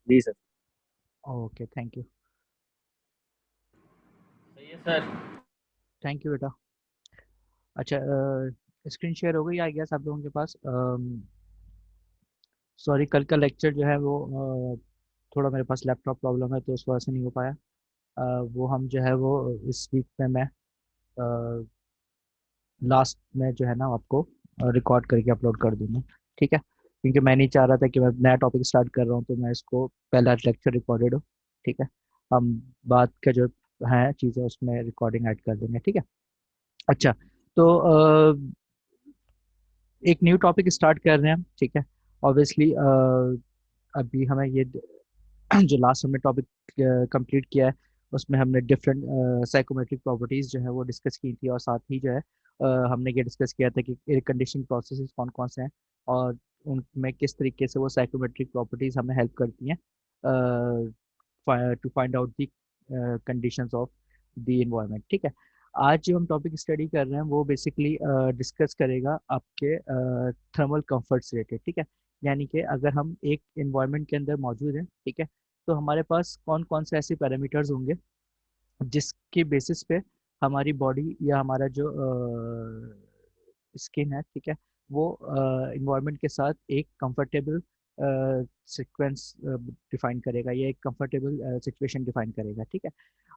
Ji sir. Okay, thank you. सही है sir. Thank you बेटा। अच्छा, स्क्रीन शेयर हो गई आई गेस आप लोगों के पास। सॉरी, कल का लेक्चर जो है वो थोड़ा मेरे पास लैपटॉप प्रॉब्लम है तो उस वजह से नहीं हो पाया। वो हम जो है वो इस वीक में मैं लास्ट में जो है ना आपको रिकॉर्ड करके अपलोड कर दूंगा। ठीक है, क्योंकि मैं नहीं चाह रहा था कि मैं नया टॉपिक स्टार्ट कर रहा हूँ तो मैं इसको पहला लेक्चर रिकॉर्डेड हो। ठीक है, हम बात का जो है चीज़ें उसमें रिकॉर्डिंग ऐड कर देंगे। ठीक है। अच्छा, तो एक न्यू टॉपिक स्टार्ट कर रहे हैं हम। ठीक है, ऑब्वियसली अभी हमें ये जो लास्ट हमने टॉपिक कंप्लीट किया है उसमें हमने डिफरेंट साइकोमेट्रिक प्रॉपर्टीज जो है वो डिस्कस की थी, और साथ ही जो है हमने ये डिस्कस किया था कि एयर कंडीशनिंग प्रोसेसेस कौन कौन से हैं और उनमें किस तरीके से वो साइकोमेट्रिक प्रॉपर्टीज हमें हेल्प करती हैं to find out the conditions of the environment. ठीक है, आज जो हम टॉपिक स्टडी कर रहे हैं वो बेसिकली डिस्कस करेगा आपके थर्मल कंफर्ट से रिलेटेड। ठीक है, यानी कि अगर हम एक इन्वायरमेंट के अंदर मौजूद हैं, ठीक है, तो हमारे पास कौन कौन से ऐसे पैरामीटर्स होंगे जिसके बेसिस पे हमारी बॉडी या हमारा जो स्किन है, ठीक है, वो इन्वायरमेट के साथ एक कंफर्टेबल सीक्वेंस डिफाइन करेगा या एक कंफर्टेबल सिचुएशन डिफाइन करेगा। ठीक है,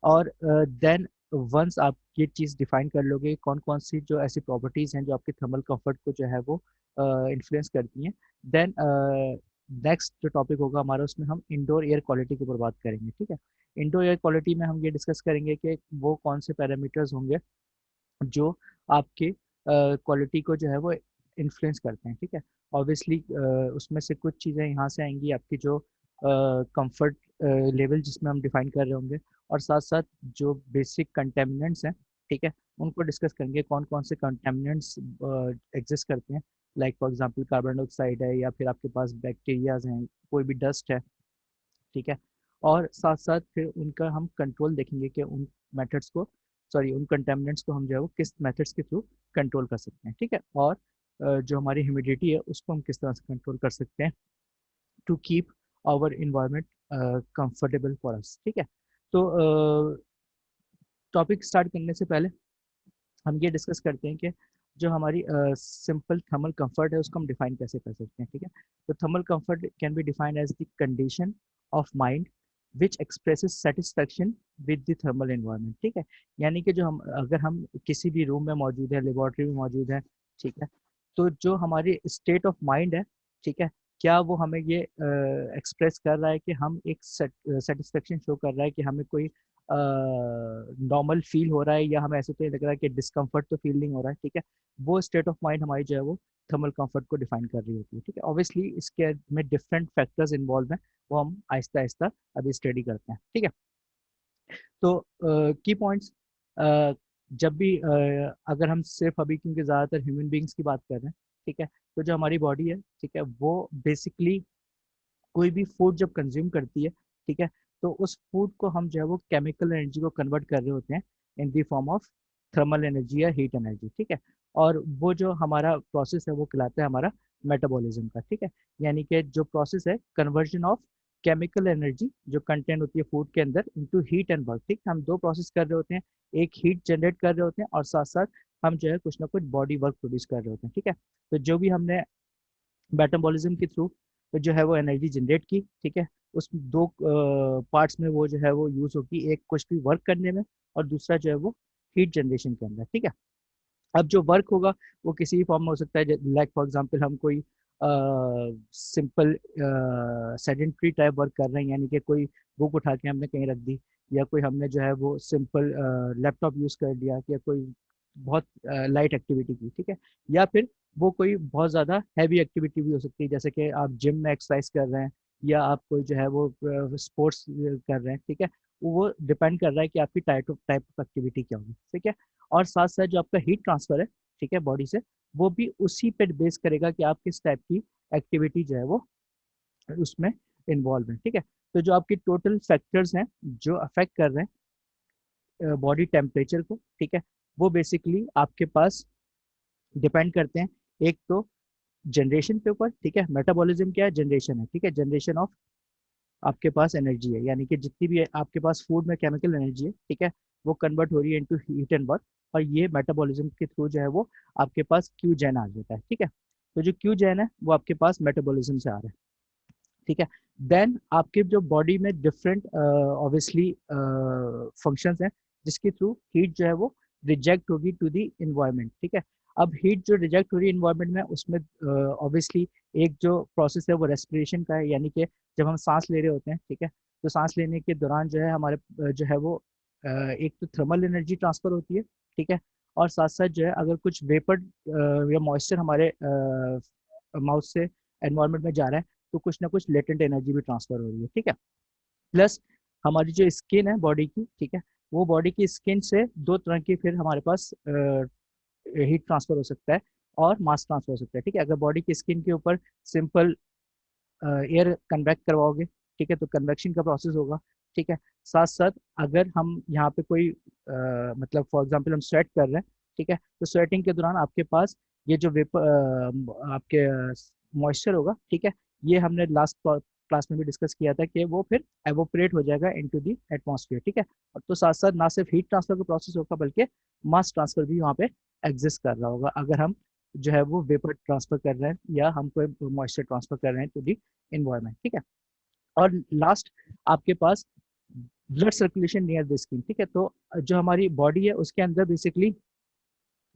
और देन वंस आप ये चीज़ डिफाइन कर लोगे कौन कौन सी जो ऐसी प्रॉपर्टीज़ हैं जो आपके थर्मल कंफर्ट को जो है वो इन्फ्लुएंस करती हैं, देन नेक्स्ट जो टॉपिक होगा हमारा उसमें हम इंडोर एयर क्वालिटी के ऊपर बात करेंगे। ठीक है, इंडोर एयर क्वालिटी में हम ये डिस्कस करेंगे कि वो कौन से पैरामीटर्स होंगे जो आपके क्वालिटी को जो है वो इन्फ्लुएंस करते हैं। ठीक है, ऑब्वियसली उसमें से कुछ चीज़ें यहाँ से आएंगी आपकी जो कंफर्ट लेवल जिसमें हम डिफाइन कर रहे होंगे, और साथ साथ जो बेसिक कंटेमिनेंट्स हैं, ठीक है, उनको डिस्कस करेंगे कौन कौन से कंटेमिनेंट्स एग्जिस्ट करते हैं। Like for example carbon dioxide है या फिर आपके पास बैक्टीरियाज हैं, कोई भी डस्ट है। ठीक है, और साथ साथ फिर उनका हम कंट्रोल देखेंगे कि उन मेथड्स को, सॉरी उन कंटेमिनेंट्स को हम जो है वो किस मेथड्स के थ्रू कंट्रोल कर सकते हैं। ठीक है, और जो हमारी ह्यूमिडिटी है उसको हम किस तरह से कंट्रोल कर सकते हैं to keep our environment comfortable for us. ठीक है, तो टॉपिक स्टार्ट करने से पहले हम ये डिस्कस करते हैं कि जो हमारी सिंपल थर्मल कंफर्ट है उसको हम डिफाइन कैसे कर सकते हैं। ठीक है, तो thermal comfort can be defined as the condition of mind which expresses satisfaction with the thermal environment. ठीक है, यानी कि जो हम अगर हम किसी भी रूम में मौजूद है, लेबोरेटरी में मौजूद है, ठीक है, तो जो हमारी स्टेट ऑफ माइंड है, ठीक है, क्या वो हमें ये एक्सप्रेस कर रहा है कि हम एक सेटिस्फेक्शन शो कर रहा है कि हमें कोई नॉर्मल फील हो रहा है, या हमें ऐसे तो नहीं लग रहा है कि डिस्कम्फर्ट तो फील नहीं हो रहा है। ठीक है, वो स्टेट ऑफ माइंड हमारी जो है वो थर्मल कंफर्ट को डिफाइन कर रही होती है। ठीक है, ऑब्वियसली इसके में डिफरेंट फैक्टर्स इन्वॉल्व हैं, वो हम आहिस्ता आहिस्ता अभी स्टडी करते हैं। ठीक है, तो की पॉइंट्स, जब भी अगर हम सिर्फ अभी क्योंकि ज़्यादातर ह्यूमन बींग्स की बात कर रहे हैं, ठीक है, तो जो हमारी बॉडी है, ठीक है, वो बेसिकली कोई भी फूड जब कंज्यूम करती है, ठीक है, तो उस फूड को हम जो है वो केमिकल एनर्जी को कन्वर्ट कर रहे होते हैं in the form of thermal energy या हीट एनर्जी। ठीक है, और वो जो हमारा प्रोसेस है वो कहलाता है हमारा मेटाबॉलिज्म का। ठीक है, यानी कि जो प्रोसेस है कन्वर्जन ऑफ केमिकल एनर्जी जो कंटेंट होती है फूड के अंदर इनटू हीट एंड वर्क। ठीक है, हम दो प्रोसेस कर रहे होते हैं, एक हीट जनरेट कर रहे होते हैं और साथ साथ हम जो है कुछ ना कुछ बॉडी वर्क प्रोड्यूस कर रहे होते हैं। ठीक है, तो जो भी हमने मेटाबॉलिज्म के थ्रू तो जो है वो एनर्जी जनरेट की, ठीक है, उस दो पार्ट्स में वो जो है वो यूज होगी, एक कुछ भी वर्क करने में और दूसरा जो है वो हीट जनरेशन के अंदर। ठीक है, अब जो वर्क होगा वो किसी भी फॉर्म में हो सकता है, लाइक फॉर एग्जांपल हम कोई सिंपल सेडेंट्री टाइप वर्क कर रहे हैं, यानी कि कोई बुक उठा के हमने कहीं रख दी, या कोई हमने जो है वो सिंपल लैपटॉप यूज़ कर लिया, या कोई बहुत लाइट एक्टिविटी की। ठीक है, या फिर वो कोई बहुत ज़्यादा हैवी एक्टिविटी भी हो सकती है, जैसे कि आप जिम में एक्सरसाइज कर रहे हैं, या आप कोई जो है वो स्पोर्ट्स कर रहे हैं। ठीक है, वो डिपेंड कर रहा है कि आपकी टाइप ऑफ एक्टिविटी क्या होगी। ठीक है, और साथ साथ जो आपका हीट ट्रांसफर है, ठीक है, बॉडी से, वो भी उसी पे बेस करेगा कि आप किस टाइप की एक्टिविटी जो है वो उसमें इन्वॉल्व है। ठीक है, तो जो आपके टोटल फैक्टर्स हैं जो अफेक्ट कर रहे हैं बॉडी टेम्परेचर को, ठीक है, वो बेसिकली आपके पास डिपेंड करते हैं। एक तो जनरेशन के ऊपर, ठीक है, मेटाबॉलिज्म क्या है, जनरेशन है। ठीक है, जनरेशन ऑफ आपके पास एनर्जी है, यानी कि जितनी भी आपके पास फूड में केमिकल एनर्जी है, ठीक है, वो कन्वर्ट हो रही है इनटू हीट एंड वर्क, और ये मेटाबॉलिज्म के थ्रू जो है वो आपके पास क्यू जेन आ जाता है, ठीक है। तो जो क्यू जेन है वो आपके पास मेटाबॉलिज्म से आ रहा है, ठीक है। देन आपके जो बॉडी में डिफरेंट ऑब्वियसली फंक्शंस हैं, जिसके थ्रू हीट जो है वो रिजेक्ट होगी टू द इन्वायरमेंट, ठीक है। अब हीट जो रिजेक्ट हो रही है इन्वायरमेंट में, उसमें ऑब्वियसली एक जो प्रोसेस है वो रेस्पिरेशन का है, यानी कि जब हम सांस ले रहे होते हैं, ठीक है, तो सांस लेने के दौरान जो है हमारे जो है वो एक तो थर्मल एनर्जी ट्रांसफर होती है, ठीक है, और साथ साथ जो है अगर कुछ वेपर या मॉइस्चर हमारे माउथ से एनवायरमेंट में जा रहा है, तो कुछ ना कुछ लेटेंट एनर्जी भी ट्रांसफर हो रही है, ठीक है। प्लस हमारी जो स्किन है बॉडी की, ठीक है, वो बॉडी की स्किन से दो तरह की फिर हमारे पास हीट ट्रांसफर हो सकता है और मास ट्रांसफर हो सकता है, ठीक है। अगर बॉडी की स्किन के ऊपर सिंपल एयर कन्वेक्ट करवाओगे, ठीक है, तो कन्वेक्शन का प्रोसेस होगा, ठीक है। साथ साथ अगर हम यहाँ पे कोई मतलब फॉर एग्जांपल हम स्वेट कर रहे हैं, ठीक है, तो स्वेटिंग के दौरान आपके पास ये जो वेपर आपके मॉइस्चर होगा, ठीक है, ये हमने लास्ट क्लास में भी डिस्कस किया था कि वो फिर एवोपरेट हो जाएगा इनटू द एटमॉस्फेयर, ठीक है। और तो साथ साथ ना सिर्फ हीट ट्रांसफर का प्रोसेस होगा, बल्कि मास ट्रांसफर भी वहाँ पे एग्जिस्ट कर रहा होगा, अगर हम जो है वो वेपर ट्रांसफर कर रहे हैं या हम कोई मॉइस्चर ट्रांसफर कर रहे हैं टू दी इन्वायरमेंट, ठीक है। और लास्ट आपके पास blood circulation near the skin, ठीक है। तो जो हमारी बॉडी है उसके अंदर बेसिकली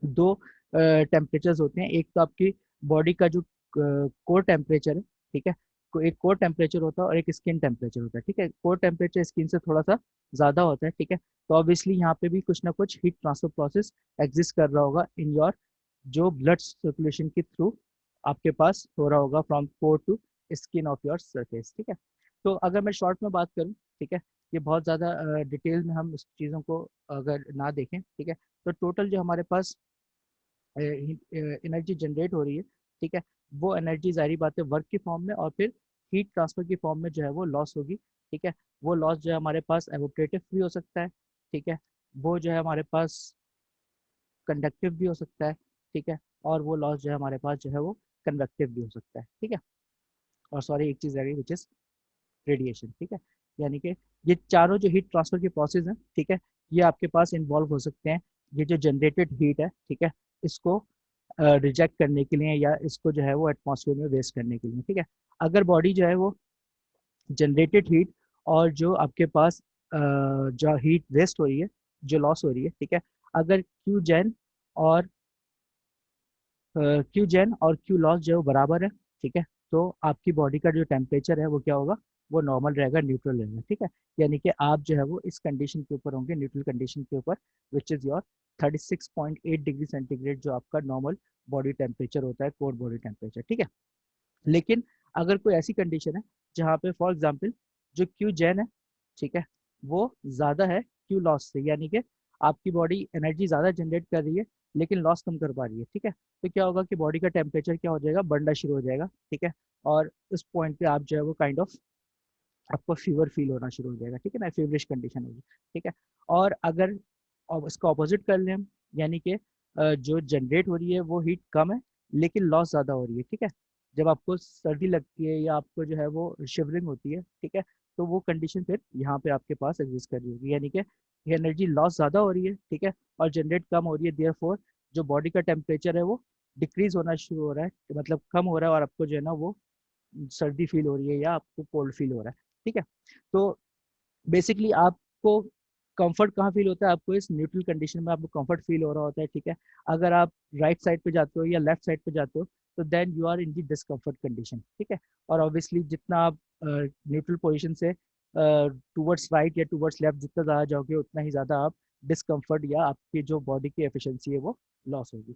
दो टेम्परेचर्स होते हैं, एक तो आपकी बॉडी का जो कोर टेम्परेचर है, ठीक है, एक कोर टेम्परेचर होता है और एक स्किन टेम्परेचर होता है, ठीक है। कोर टेम्परेचर स्किन से थोड़ा सा ज़्यादा होता है, ठीक है। तो ऑब्वियसली यहाँ पे भी कुछ ना कुछ हीट ट्रांसफर प्रोसेस एग्जिस्ट कर रहा होगा इन योर जो ब्लड सर्कुलेशन के थ्रू आपके पास हो रहा होगा from core to skin of your surface, ठीक है। तो अगर मैं शॉर्ट में बात करूँ, ठीक है, ये बहुत ज़्यादा डिटेल में हम इस चीज़ों को अगर ना देखें, ठीक है, तो टोटल जो हमारे पास एनर्जी जनरेट हो रही है, ठीक है, वो एनर्जी जारी बात है वर्क की फॉर्म में और फिर हीट ट्रांसफर की फॉर्म में जो है वो लॉस होगी, ठीक है। वो लॉस जो है हमारे पास एवोपरेटिव भी हो सकता है, ठीक है, वो जो है हमारे पास कंडक्टिव भी हो सकता है, ठीक है, और वो लॉस जो है हमारे पास जो है वो कन्वेक्टिव भी हो सकता है, ठीक है। और सॉरी एक चीज़ रह गई विच इज़ रेडिएशन, ठीक है। यानी कि ये चारों जो हीट ट्रांसफर के प्रोसेस हैं, ठीक है, ये आपके पास इन्वॉल्व हो सकते हैं, ये जो जनरेटेड हीट है, ठीक है, इसको रिजेक्ट करने के लिए या इसको जो है वो एटमॉस्फेयर में वेस्ट करने के लिए, ठीक है। अगर बॉडी जो है वो जनरेटेड हीट और जो आपके पास जो हीट वेस्ट हो रही है, जो लॉस हो रही है, ठीक है, अगर क्यू जेन और क्यू जेन और क्यू लॉस जो है वो बराबर है, ठीक है, तो आपकी बॉडी का जो टेम्परेचर है वो क्या होगा, वो नॉर्मल रहेगा, न्यूट्रल रहेगा, ठीक है। यानी कि आप जो है वो इस कंडीशन के ऊपर होंगे, न्यूट्रल कंडीशन के ऊपर, which is your 36.8 degree centigrade जो आपका नॉर्मल बॉडी टेम्परेचर होता है, कोर बॉडी टेम्परेचर, ठीक है। लेकिन अगर कोई ऐसी कंडीशन है जहाँ पे फॉर एग्जांपल जो क्यू जेन है, ठीक है, वो ज़्यादा है क्यू लॉस से, यानी कि आपकी बॉडी एनर्जी ज़्यादा जनरेट कर रही है लेकिन लॉस कम कर पा रही है, ठीक है, तो क्या होगा कि बॉडी का टेम्परेचर क्या हो जाएगा, बढ़ना शुरू हो जाएगा, ठीक है। और इस पॉइंट पे आप जो है वो काइंड ऑफ आपको फीवर फील होना शुरू हो जाएगा, ठीक है ना, फीवरिश कंडीशन होगी, ठीक है। और अगर इसका ऑपोजिट कर लें हम, यानी कि जो जनरेट हो रही है वो हीट कम है लेकिन लॉस ज़्यादा हो रही है, ठीक है। जब आपको सर्दी लगती है या आपको जो है वो शिवरिंग होती है, ठीक है, तो वो कंडीशन फिर यहाँ पे आपके पास एग्जिस्ट कर रही होगी, यानी कि एनर्जी लॉस ज़्यादा हो रही है, ठीक है, और जनरेट कम हो रही है, देयरफॉर जो बॉडी का टेम्परेचर है वो डिक्रीज होना शुरू हो रहा है, मतलब कम हो रहा है, और आपको जो है ना वो सर्दी फील हो रही है या आपको कोल्ड फील हो रहा है, ठीक है। तो बेसिकली आपको कंफर्ट कहाँ फील होता है, आपको इस न्यूट्रल कंडीशन में आपको कंफर्ट फील हो रहा होता है, ठीक है। अगर आप राइट साइड पे जाते हो या लेफ्ट साइड पे जाते हो, तो then you are in the discomfort condition, ठीक है। और ऑब्वियसली जितना आप न्यूट्रल पोजीशन से टूवर्ड्स राइट या टूवर्ड्स लेफ्ट जितना ज़्यादा जाओगे, उतना ही ज़्यादा आप डिस्कम्फर्ट या आपकी जो बॉडी की एफिशिएंसी है वो लॉस होगी,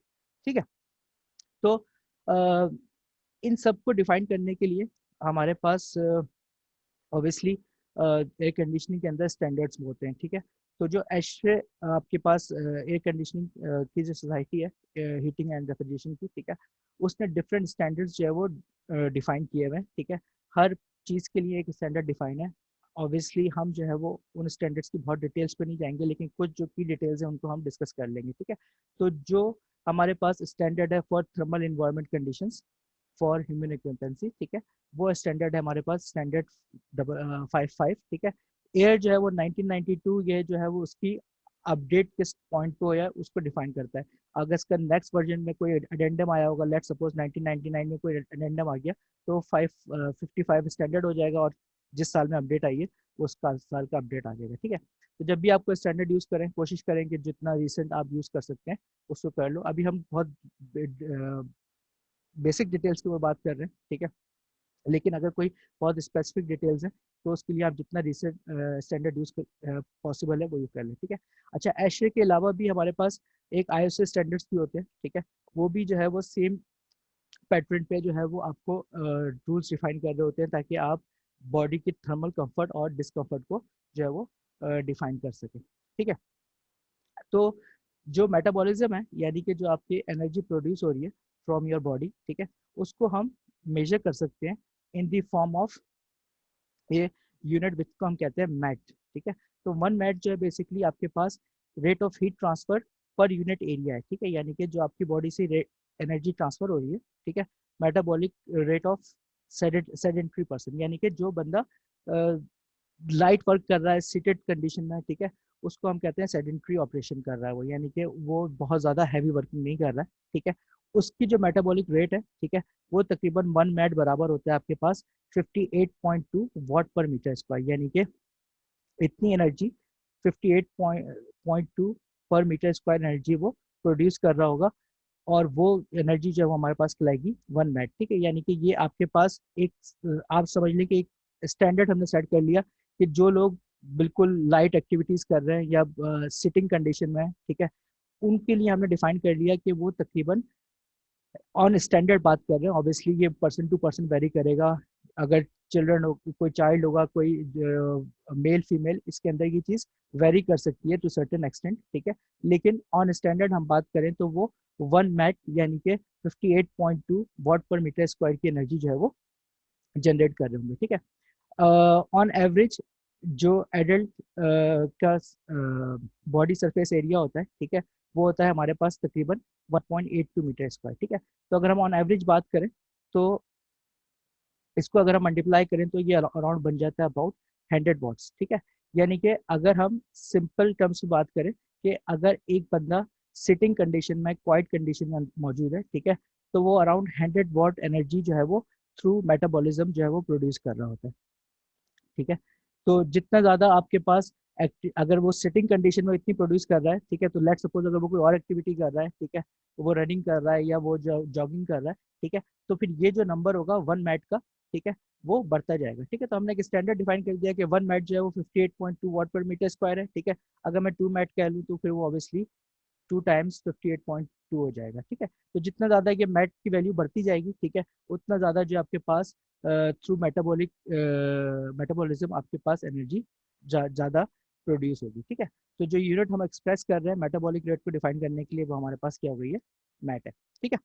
ठीक है। तो अ, इन सब को डिफाइन करने के लिए हमारे पास ऑब्वियसली एयर कंडीशनिंग के अंदर स्टैंडर्ड्स होते हैं, ठीक है। तो जो एशरे आपके पास एयर कंडीशनिंग की जो सोसाइटी है हीटिंग एंड रेफ्रिजरेशन की, ठीक है, उसने डिफरेंट स्टैंडर्ड्स जो है वो डिफाइन किए हुए हैं, ठीक है। हर चीज़ के लिए एक स्टैंडर्ड डिफाइन है। ऑब्वियसली हम जो है वो उन स्टैंडर्ड्स की बहुत डिटेल्स पे नहीं जाएंगे, लेकिन कुछ जो की डिटेल्स हैं उनको हम डिस्कस कर लेंगे, ठीक है। तो जो हमारे पास स्टैंडर्ड है for thermal environment conditions, for human occupancy, ठीक है। वो स्टैंडर्ड है हमारे पास, स्टैंडर्ड 55, ठीक है। एयर जो है वो 1992, ये जो है वो उसकी अपडेट किस पॉइंट पे है उसको डिफाइन करता है। अगर इसका नेक्स्ट वर्जन में कोई एडेंडम आया होगा, लेट सपोज 1999 में कोई एडेंडम आ गया, तो 55 स्टैंडर्ड हो जाएगा, और जिस साल में अपडेट आई है उस साल का अपडेट आ जाएगा, ठीक है। तो जब भी आपको स्टैंडर्ड यूज़ करें, कोशिश करें कि जितना रिसेंट आप यूज़ कर सकते हैं उसको कर लो। अभी हम बहुत बेसिक डिटेल्स की वो बात कर रहे हैं, ठीक है। लेकिन अगर कोई बहुत स्पेसिफिक डिटेल्स है तो उसके लिए आप जितना रिसेंट स्टैंडर्ड यूज पॉसिबल है वो यूज कर लें, ठीक है। अच्छा, एशरे के अलावा भी हमारे पास एक आईएसओ स्टैंडर्ड्स भी होते हैं, ठीक है। वो भी जो है वो सेम पैटर्न पे जो है वो आपको रूल्स डिफाइन कर रहे होते हैं, ताकि आप बॉडी की थर्मल कंफर्ट और डिस्कम्फर्ट को जो है वो डिफाइन कर सकें, ठीक है। तो जो मेटाबॉलिज्म है, यानी कि जो आपकी एनर्जी प्रोड्यूस हो रही है फ्रॉम योर बॉडी, ठीक है, उसको हम मेजर कर सकते हैं इन द फॉर्म ऑफ ये यूनिट, जिसको हम कहते हैं मैट, ठीक है। तो 1 मैट जो है बेसिकली आपके पास rate of heat transfer per unit area है, ठीक है। यानी कि जो आपकी बॉडी से एनर्जी ट्रांसफर हो रही है, ठीक है। Metabolic rate of sedentary person, यानी कि जो बंदा लाइट वर्क कर रहा है सीटेड कंडीशन में, ठीक है, उसको हम कहते हैं सेडेंट्री ऑपरेशन कर रहा है वो, यानी कि वो बहुत ज़्यादा हैवी वर्किंग नहीं कर रहा है, ठीक है। उसकी जो मेटाबॉलिक रेट है, ठीक है, वो तकरीबन 1 मैट बराबर होता है आपके पास 58.2 वाट पर मीटर स्क्वायर, यानी कि इतनी एनर्जी 58.2 पर मीटर स्क्वायर एनर्जी वो प्रोड्यूस कर रहा होगा, और वो एनर्जी जो है वो हमारे पास कहलाएगी 1 मैट, ठीक है। यानी कि ये आपके पास एक, आप समझ लें कि एक स्टैंडर्ड हमने सेट कर लिया कि जो लोग बिल्कुल लाइट एक्टिविटीज कर रहे हैं या सिटिंग कंडीशन में है, ठीक है, उनके लिए हमने डिफाइन कर लिया कि वो तकरीबन ऑन स्टैंडर्ड बात कर रहे हैं, ऑब्वियसली ये पर्सन टू पर्सन वेरी करेगा। अगर चिल्ड्रन हो, कोई चाइल्ड होगा, कोई मेल फीमेल, इसके अंदर ये चीज़ वेरी कर सकती है टू सर्टेन एक्सटेंट, ठीक है। लेकिन ऑन स्टैंडर्ड हम बात करें तो वो 1 मैट यानी कि 58.2 वाट पर मीटर स्क्वायर की एनर्जी जो है वो जनरेट कर रहे होंगे, ठीक है। ऑन एवरेज जो एडल्ट का बॉडी सरफेस एरिया होता है, ठीक है, वो होता है हमारे पास तकरीबन 1.82 मीटर स्क्वायर, ठीक है। तो अगर हम ऑन एवरेज बात करें तो इसको अगर हम मल्टीप्लाई करें तो ये अराउंड बन जाता है अबाउट 100 वॉट्स, ठीक है। यानी कि अगर हम सिंपल टर्म्स में बात करें कि अगर एक बंदा सिटिंग कंडीशन में, क्वाइट कंडीशन में मौजूद है, ठीक है, तो वो अराउंड 100 वॉट एनर्जी जो है वो थ्रू मेटाबॉलिज्म जो है वो प्रोड्यूस कर रहा होता है, ठीक है। तो जितना ज़्यादा आपके पास अगर वो सिटिंग कंडीशन में इतनी प्रोड्यूस कर रहा है, ठीक है, तो लेट सपोज अगर वो कोई और एक्टिविटी कर रहा है, ठीक है, वो रनिंग कर रहा है या वो जॉगिंग कर रहा है, ठीक है, तो फिर ये जो नंबर होगा 1 मैट का, ठीक है, वो बढ़ता जाएगा, ठीक है। तो हमने एक स्टैंडर्ड डिफाइन कर दिया कि 1 मैट जो है वो 58.2 वाट पर मीटर स्क्वायर है, ठीक है। अगर मैं 2 मैट कह लूँ तो फिर वो ऑब्वियसली 2 टाइम्स 58.2 हो जाएगा, ठीक है। तो जितना ज़्यादा ये मैट की वैल्यू बढ़ती जाएगी, ठीक है, उतना ज़्यादा जो आपके पास थ्रू मेटाबॉलिज्म आपके पास एनर्जी ज़्यादा प्रोड्यूस होगी, ठीक है। तो जो यूनिट हम एक्सप्रेस कर रहे हैं मेटाबॉलिक रेट को डिफाइन करने के लिए, वो हमारे पास क्या हो गई है, मैट है, ठीक है।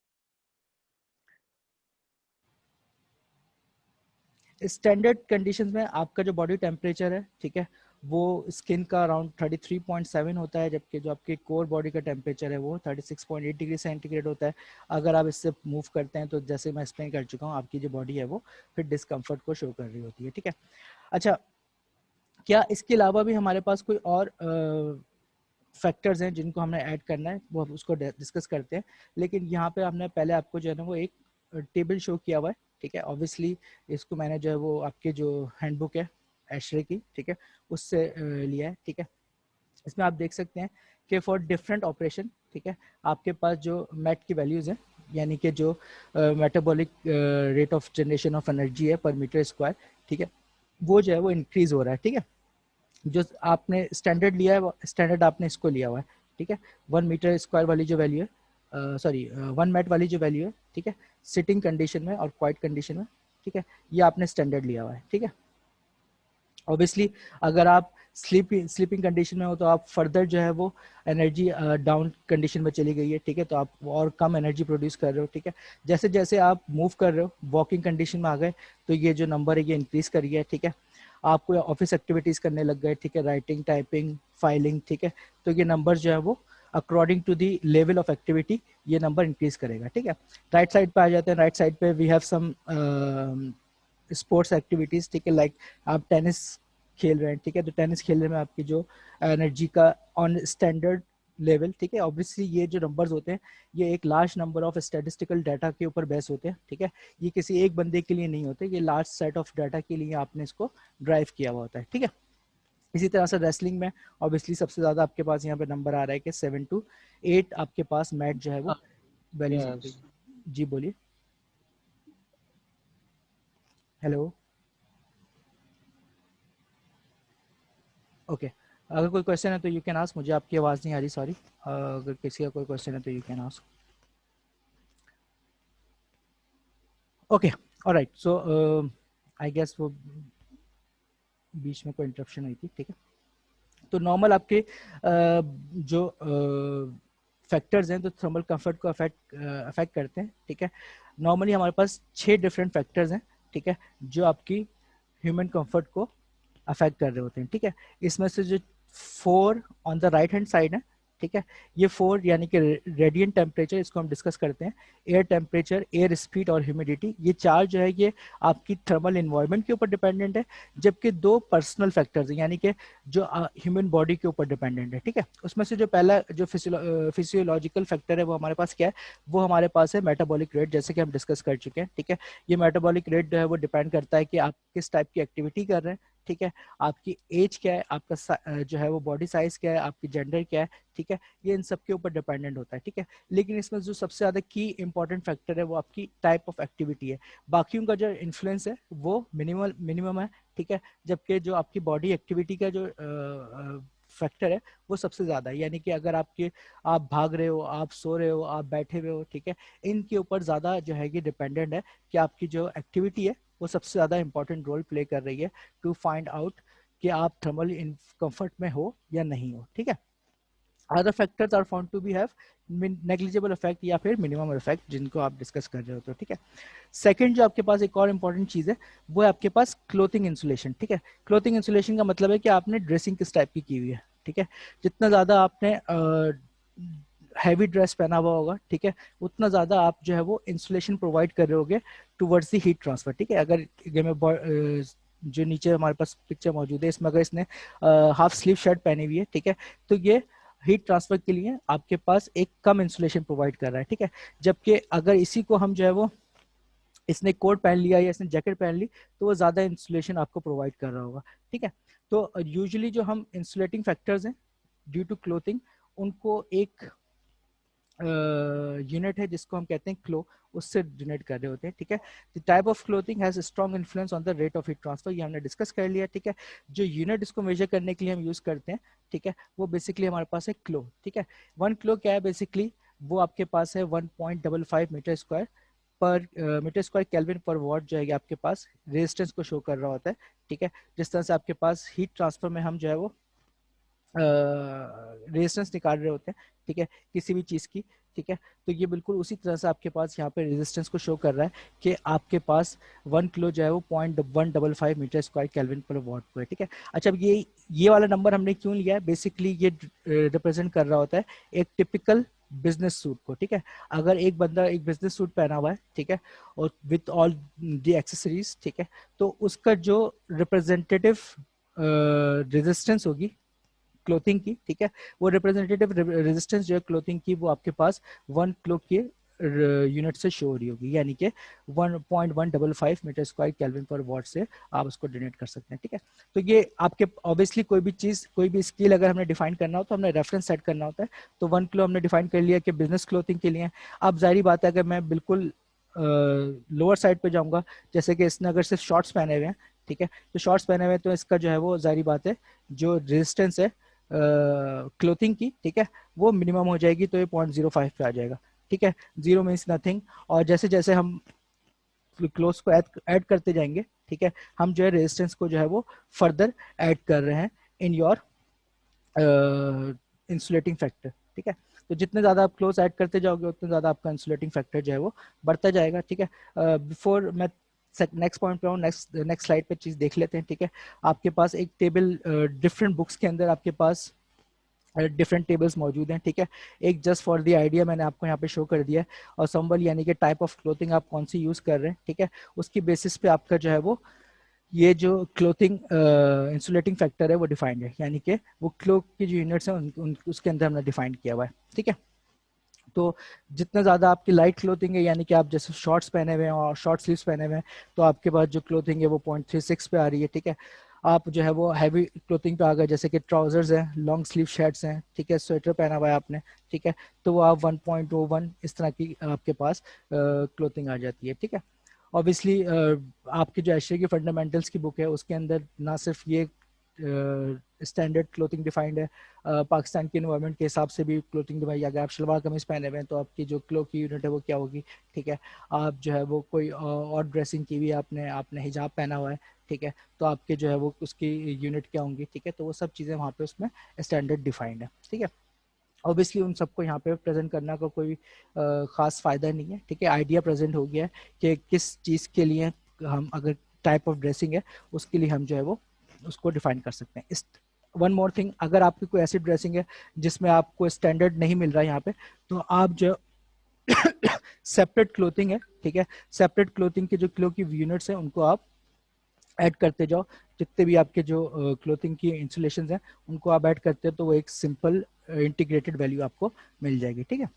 स्टैंडर्ड कंडीशंस में आपका जो बॉडी टेम्परेचर है, ठीक है, वो स्किन का अराउंड 33.7 होता है, जबकि जो आपके कोर बॉडी का टेम्परेचर है वो 36.8 डिग्री सेंटीग्रेड होता है। अगर आप इससे मूव करते हैं तो जैसे मैं एक्सप्लेन कर चुका हूँ, आपकी जो बॉडी है वो फिर डिस्कम्फर्ट को शो कर रही होती है, ठीक है। अच्छा, क्या इसके अलावा भी हमारे पास कोई और फैक्टर्स हैं जिनको हमने ऐड करना है, वो हम उसको डिस्कस करते हैं। लेकिन यहाँ पे हमने पहले आपको जो है ना वो एक टेबल शो किया हुआ है, ठीक है। ऑब्वियसली इसको मैंने जो है वो आपके जो हैंडबुक है एशरे की, ठीक है, उससे लिया है, ठीक है। इसमें आप देख सकते हैं कि फॉर डिफरेंट ऑपरेशन, ठीक है, आपके पास जो मैट की वैल्यूज़ हैं, यानी कि जो metabolic rate of generation of energy है पर मीटर स्क्वायर, ठीक है, वो जो है वो इंक्रीज हो रहा है, ठीक है। जो आपने स्टैंडर्ड लिया है, स्टैंडर्ड आपने इसको लिया हुआ है, ठीक है। 1 मीटर स्क्वायर वाली जो वैल्यू है, सॉरी 1 मैट वाली जो वैल्यू है, ठीक है, सिटिंग कंडीशन में और क्वाइट कंडीशन में, ठीक है, ये आपने स्टैंडर्ड लिया हुआ है, ठीक है। ऑब्वियसली अगर आप स्लीपिंग कंडीशन में हो तो आप फर्दर जो है वो एनर्जी डाउन कंडीशन में चली गई है, ठीक है, तो आप और कम एनर्जी प्रोड्यूस कर रहे हो, ठीक है। जैसे जैसे आप मूव कर रहे हो, वॉकिंग कंडीशन में आ गए, तो ये जो नंबर है ये इंक्रीज कर गया है, ठीक है। आप कोई ऑफिस एक्टिविटीज़ करने लग गए, ठीक है, राइटिंग, टाइपिंग, फाइलिंग, ठीक है, तो ये नंबर जो है वो according to the level of activity ये नंबर इंक्रीज करेगा, ठीक है। राइट साइड पे आ जाते हैं, राइट साइड पे we have some sports activities, ठीक है, लाइक आप टेनिस खेल रहे हैं, ठीक है, तो टेनिस खेलने में आपकी जो एनर्जी का ऑन स्टैंडर्ड लेवल, ठीक है, ऑब्वियसली ये जो नंबर्स होते हैं ये एक large number of statistical data के ऊपर बेस होते हैं, ठीक है, ये किसी एक बंदे के लिए नहीं होते, ये लार्ज सेट ऑफ डाटा के लिए आपने इसको ड्राइव किया हुआ होता है, ठीक है। इसी तरह से रेसलिंग में ऑब्वियसली सबसे ज्यादा आपके पास यहाँ पे नंबर आ रहा है कि 7 to 8 आपके पास मैट जो है वो वैल्यूज Yes. जी बोलिए। हेलो, ओके, अगर कोई क्वेश्चन है तो यू कैन आस्क, मुझे आपकी आवाज़ नहीं आ रही, सॉरी, अगर किसी का कोई क्वेश्चन है तो you can ask. Okay, alright, so I guess वो बीच में कोई इंटरप्शन हुई थी, ठीक है। तो नॉर्मल आपके जो फैक्टर्स हैं तो थर्मल कंफर्ट को अफेक्ट करते हैं, ठीक है। नॉर्मली हमारे पास 6 डिफरेंट फैक्टर्स हैं, ठीक है, जो आपकी ह्यूमन कंफर्ट को अफेक्ट कर रहे होते हैं, ठीक है। इसमें से जो 4 on the right hand side है, ठीक है, ये 4 यानी कि रेडिएंट टेम्परेचर, इसको हम डिस्कस करते हैं, एयर टेम्परेचर, एयर स्पीड और ह्यूमिडिटी, ये 4 जो है ये आपकी थर्मल इन्वायरमेंट के ऊपर डिपेंडेंट है, जबकि 2 पर्सनल फैक्टर्स हैं यानी कि जो ह्यूमन बॉडी के ऊपर डिपेंडेंट है, ठीक है। उसमें से जो पहला जो फिजियोलॉजिकल फैक्टर है वो हमारे पास क्या है, वो हमारे पास है मेटाबॉलिक रेट, जैसे कि हम डिस्कस कर चुके हैं, ठीक है। ये मेटाबॉलिक रेट जो है वो डिपेंड करता है कि आप किस टाइप की एक्टिविटी कर रहे हैं, ठीक है, आपकी एज क्या है, आपका जो है वो बॉडी साइज क्या है, आपकी जेंडर क्या है, ठीक है, ये इन सब के ऊपर डिपेंडेंट होता है, ठीक है। लेकिन इसमें जो सबसे ज्यादा की इंपॉर्टेंट फैक्टर है वो आपकी टाइप ऑफ एक्टिविटी है, बाकियों का जो इन्फ्लुएंस है वो मिनिमम है, ठीक है, जबकि जो आपकी बॉडी एक्टिविटी का जो फैक्टर है वो सबसे ज्यादा है, यानी कि अगर आप भाग रहे हो, आप सो रहे हो, आप बैठे हुए हो, ठीक है, इनके ऊपर ज्यादा जो है कि डिपेंडेंट है कि आपकी जो एक्टिविटी है वो सबसे ज्यादा इंपॉर्टेंट रोल प्ले कर रही है टू फाइंड आउट कि आप थर्मल इन कंफर्ट में हो या नहीं हो, ठीक है। Other factors are found to be have negligible effect या फिर मिनिमम इफेक्ट, जिनको आप डिस्कस कर रहे होते हो, ठीक है। सेकंड जो आपके पास एक और इंपॉर्टेंट चीज है वो है आपके पास क्लोथिंग इंसुलेशन, ठीक है। क्लोथिंग इंसुलेशन का मतलब है कि आपने ड्रेसिंग किस टाइप की हुई है, ठीक है, जितना ज्यादा आपने हैवी ड्रेस पहना हुआ होगा, ठीक है, उतना ज्यादा आप जो है वो इंसुलेशन प्रोवाइड कर रहे होगे टुवर्ड्स द हीट ट्रांसफर, ठीक है। अगर जो नीचे हमारे पास पिक्चर मौजूद है इसमें अगर इसने हाफ स्लीव शर्ट पहनी हुई है, ठीक है, तो ये हीट ट्रांसफर के लिए आपके पास एक कम इंसुलेशन प्रोवाइड कर रहा है, ठीक है। जबकि अगर इसी को हम जो है वो इसने कोट पहन लिया या इसने जैकेट पहन ली तो वो ज्यादा इंसुलेशन आपको प्रोवाइड कर रहा होगा, ठीक है। तो यूजुअली जो हम इंसुलेटिंग फैक्टर्स हैं ड्यू टू क्लोथिंग, उनको एक यूनिट है जिसको हम कहते हैं क्लो, उससे डिनोट कर रहे होते हैं, ठीक है। The type of clothing has strong influence on the rate of heat transfer, ये हमने डिस्कस कर लिया, ठीक है। जो यूनिट इसको मेजर करने के लिए हम यूज करते हैं, ठीक है, वो बेसिकली हमारे पास है क्लो, ठीक है। 1 किलो क्या है बेसिकली, वो आपके पास है 1.55 मीटर स्क्वायर पर मीटर स्क्वायर केल्विन पर वॉट जो है आपके पास रेजिस्टेंस को शो कर रहा होता है, ठीक है। जिस तरह से आपके पास हीट ट्रांसफर में हम जो है वो रेजिस्टेंस निकाल रहे होते हैं, ठीक है, किसी भी चीज़ की, ठीक है, तो ये बिल्कुल उसी तरह से आपके पास यहाँ पे रेजिस्टेंस को शो कर रहा है कि आपके पास 1 किलो जो है वो 0.155 मीटर स्क्वायर केल्विन पर वॉट को है, ठीक है। अच्छा, अब ये वाला नंबर हमने क्यों लिया है, बेसिकली ये रिप्रेजेंट कर रहा होता है एक टिपिकल बिजनेस सूट को, ठीक है। अगर एक बंदा एक बिजनेस सूट पहना हुआ है, ठीक है, और विथ ऑल द एक्सेसरीज, ठीक है, तो उसका जो रिप्रेजेंटेटिव रेजिस्टेंस होगी क्लोथिंग की, ठीक है, वो रिप्रेजेंटेटिव रेजिस्टेंस जो है क्लोथिंग की वो आपके पास 1 किलो के यूनिट से शो हो रही होगी, यानी कि 1.155 मीटर स्क्वायर केल्विन पर वॉट से आप उसको डिनोट कर सकते हैं, ठीक है। तो ये आपके ऑब्वियसली कोई भी चीज, कोई भी स्किल अगर हमने डिफाइन करना हो तो हमने रेफरेंस सेट करना होता है, तो 1 किलो हमने डिफाइन कर लिया कि बिजनेस क्लोथिंग के लिए। अब जाहिर बात है अगर मैं बिल्कुल लोअर साइड पे जाऊंगा, जैसे कि इसने अगर सिर्फ शॉर्ट्स पहने हुए हैं, ठीक है, तो शॉर्ट्स पहने हुए हैं तो इसका जो है वो जाहिर बात है जो रेजिस्टेंस है क्लोथिंग की, ठीक है, वो मिनिमम हो जाएगी, तो ये 0.05 पे आ जाएगा, ठीक है। 0 मीन्स नथिंग, और जैसे जैसे हम क्लोथ को ऐड करते जाएंगे, ठीक है, हम जो है रेजिस्टेंस को जो है वो फर्दर ऐड कर रहे हैं इन योर इंसुलेटिंग फैक्टर, ठीक है। तो जितने ज्यादा आप क्लोज ऐड करते जाओगे उतने ज्यादा आपका इंसुलेटिंग फैक्टर जो है वो बढ़ता जाएगा, ठीक है। बिफोर मैं नेक्स्ट पॉइंट पे आऊँ, नेक्स्ट स्लाइड पे चीज देख लेते हैं, ठीक है। आपके पास एक टेबल डिफरेंट बुक्स के अंदर आपके पास डिफरेंट टेबल्स मौजूद हैं, ठीक है। एक जस्ट फॉर द आइडिया मैंने आपको यहाँ पे शो कर दिया है, और संबल यानी कि टाइप ऑफ क्लोथिंग आप कौन सी यूज़ कर रहे हैं, ठीक है, उसकी बेसिस पे आपका जो है वो ये जो क्लोथिंग इंसुलेटिंग फैक्टर है वो डिफाइंड है, यानी कि वो क्लोथ की जो यूनिट्स हैं उसके अंदर हमने डिफाइन किया हुआ है, ठीक है। तो जितना ज़्यादा आपकी लाइट क्लोथिंग है, यानी कि आप जैसे शॉर्ट्स पहने हुए हैं और शॉर्ट स्लीव्स पहने हुए हैं, तो आपके पास जो क्लोथिंग है वो 0.36 पे आ रही है, ठीक है। आप जो है वो हैवी क्लोथिंग पे आ गए, जैसे कि ट्राउजर्स हैं, लॉन्ग स्लीव शर्ट्स हैं, ठीक है, स्वेटर पहना हुआ है आपने, ठीक है, तो वो आप 1.01 इस तरह की आपके पास क्लोथिंग आ जाती है, ठीक है। ऑब्वियसली आपकी जो एशिया की फंडामेंटल्स की बुक है उसके अंदर ना सिर्फ ये स्टैंडर्ड क्लोथिंग डिफाइंड है, पाकिस्तान के इन्वायरमेंट के हिसाब से भी क्लोथिंग डिफाइंड, अगर आप शलवार कमीज पहने हुए हैं तो आपकी जो क्लो की यूनिट है वो क्या होगी, ठीक है। आप जो है वो कोई और ड्रेसिंग की हुई आपने आपने हिजाब पहना हुआ है, ठीक है, तो आपके जो है वो उसकी यूनिट क्या होंगी, ठीक है, तो वो सब चीज़ें वहाँ पे उसमें स्टैंडर्ड डिफाइंड है, ठीक है। ऑब्वियसली उन सबको यहाँ पे प्रेजेंट करना का कोई ख़ास फ़ायदा नहीं है, ठीक है, आइडिया प्रेजेंट हो गया है कि किस चीज़ के लिए हम अगर टाइप ऑफ ड्रेसिंग है उसके लिए हम जो है वो उसको डिफाइन कर सकते हैं। इस वन मोर थिंग, अगर आपकी कोई ऐसी ड्रेसिंग है जिसमें आपको स्टैंडर्ड नहीं मिल रहा है यहाँ पे, तो आप जो सेपरेट क्लोथिंग है, ठीक है, सेपरेट क्लोथिंग के जो क्लो की यूनिट्स हैं उनको आप ऐड करते जाओ, जितने भी आपके जो क्लोथिंग की इंसुलेशन हैं उनको आप ऐड करते हो तो वो एक सिंपल इंटीग्रेटेड वैल्यू आपको मिल जाएगी, ठीक है।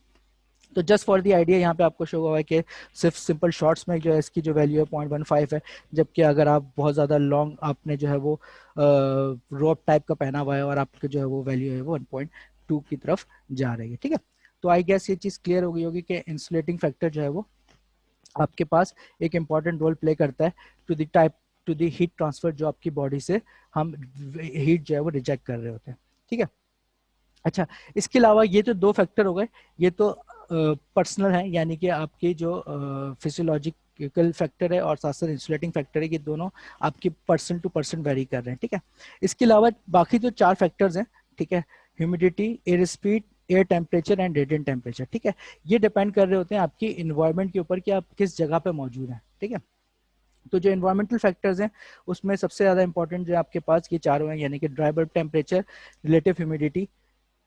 तो जस्ट फॉर दी आइडिया यहाँ पे आपको शो हुआ है कि सिर्फ सिंपल शॉर्ट्स में जो है इसकी जो वैल्यू है 0.15 है, जबकि अगर आप बहुत ज़्यादा लॉन्ग आपने जो है वो रोप टाइप का पहना हुआ है और आपके जो है वो वैल्यू है वो 1.2 की तरफ जा रही है, ठीक है। तो आई गेस ये चीज़ क्लियर हो गई होगी कि इंसुलेटिंग फैक्टर जो है वो आपके पास एक इंपॉर्टेंट रोल प्ले करता है टू द हीट ट्रांसफर जो आपकी बॉडी से हम हीट जो है वो रिजेक्ट कर रहे होते हैं, ठीक है। अच्छा, इसके अलावा ये तो दो फैक्टर हो गए, ये तो पर्सनल है, यानी कि आपकी जो फिजियोलॉजिकल फैक्टर है और साथ साथ इंसुलेटिंग फैक्टर है, ये दोनों आपकी पर्सन टू पर्सन वेरी कर रहे हैं, ठीक है। इसके अलावा बाकी जो चार फैक्टर्स हैं, ठीक है, humidity, air speed, air temperature and radiant temperature, ठीक है, ये डिपेंड कर रहे होते हैं आपकी इन्वायरमेंट के ऊपर कि आप किस जगह पे मौजूद हैं, ठीक है। तो जो इन्वायरमेंटल फैक्टर्स हैं उसमें सबसे ज़्यादा इंपॉर्टेंट जो आपके पास ये चारों हैं, यानी कि dry bulb temperature, relative humidity,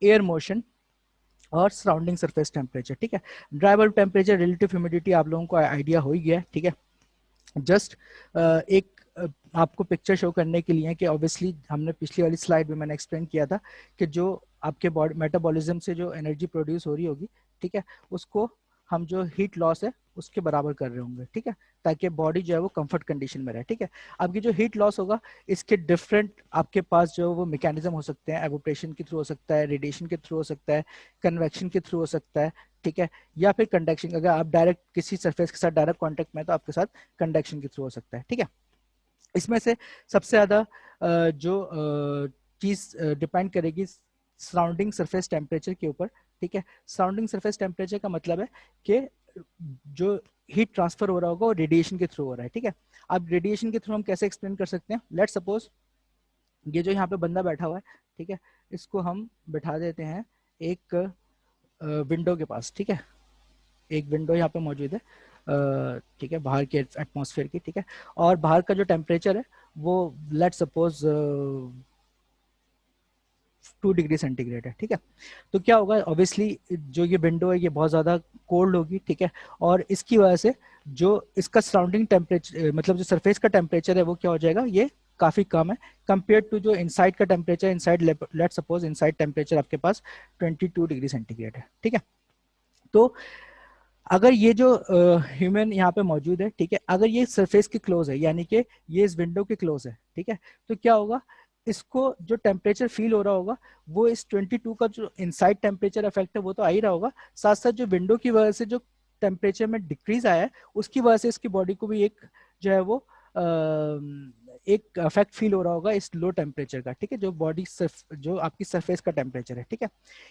air motion और सराउंडिंग सरफेस टेम्परेचर, ठीक है। Dry bulb temperature, relative humidity आप लोगों को आइडिया हो ही गया है, ठीक है। जस्ट एक आपको पिक्चर शो करने के लिए कि ऑब्वियसली हमने पिछली वाली स्लाइड में मैंने एक्सप्लेन किया था कि जो आपके बॉडी मेटाबॉलिज्म से जो एनर्जी प्रोड्यूस हो रही होगी, ठीक है, उसको हम जो हीट लॉस है उसके बराबर कर रहे होंगे, ठीक है, ताकि बॉडी जो है वो कंफर्ट कंडीशन में रहे, ठीक है। आपकी जो हीट लॉस होगा इसके डिफरेंट आपके पास जो वो मैकेनिज्म हो सकते हैं, एवोपरेशन के थ्रू हो सकता है, रेडिएशन के थ्रू हो सकता है, कन्वेक्शन के थ्रू हो सकता है, ठीक है, या फिर कंडक्शन, अगर आप डायरेक्ट किसी सरफेस के साथ डायरेक्ट कॉन्टेक्ट में तो आपके साथ कंडक्शन के थ्रू हो सकता है, ठीक है। इसमें से सबसे ज्यादा जो चीज डिपेंड करेगी सराउंडिंग सरफेस टेम्परेचर के ऊपर, ठीक है। सराउंडिंग सरफेस टेम्परेचर का मतलब है कि जो हीट ट्रांसफर हो रहा होगा वो रेडिएशन के थ्रू हो रहा है, ठीक है। अब रेडिएशन के थ्रू हम कैसे एक्सप्लेन कर सकते हैं, लेट्स सपोज ये जो यहाँ पे बंदा बैठा हुआ है, ठीक है, इसको हम बैठा देते हैं एक विंडो के पास, ठीक है, एक विंडो यहाँ पे मौजूद है, ठीक है, बाहर के एटमॉस्फेयर की, ठीक है, और बाहर का जो टेम्परेचर है वो लेट सपोज 2 डिग्री सेंटीग्रेड है, ठीक है। तो क्या होगा, ऑब्वियसली जो ये विंडो है ये बहुत ज़्यादा कोल्ड होगी, ठीक है, और इसकी वजह से जो इसका सराउंडिंग टेम्परेचर मतलब जो सरफेस का टेम्परेचर है वो क्या हो जाएगा, ये काफ़ी कम है कंपेयर टू जो इनसाइड का temperature, inside let suppose inside temperature आपके पास 22 डिग्री सेंटीग्रेड है, ठीक है। तो अगर ये जो ह्यूमन यहाँ पे मौजूद है, ठीक है, अगर ये सरफेस के क्लोज है, यानी कि ये इस विंडो के क्लोज है, ठीक है, तो क्या होगा, इसको जो टेम्परेचर फील हो रहा होगा वो इस 22 का जो इनसाइड टेम्परेचर इफेक्ट है वो तो आ ही रहा होगा, साथ साथ जो विंडो की वजह से जो टेम्परेचर में डिक्रीज आया है उसकी वजह से इसकी बॉडी को भी एक जो है वो एक इफेक्ट फील हो रहा होगा इस लो टेम्परेचर का, ठीक है, जो बॉडी जो आपकी सरफेस का टेम्परेचर है, ठीक है।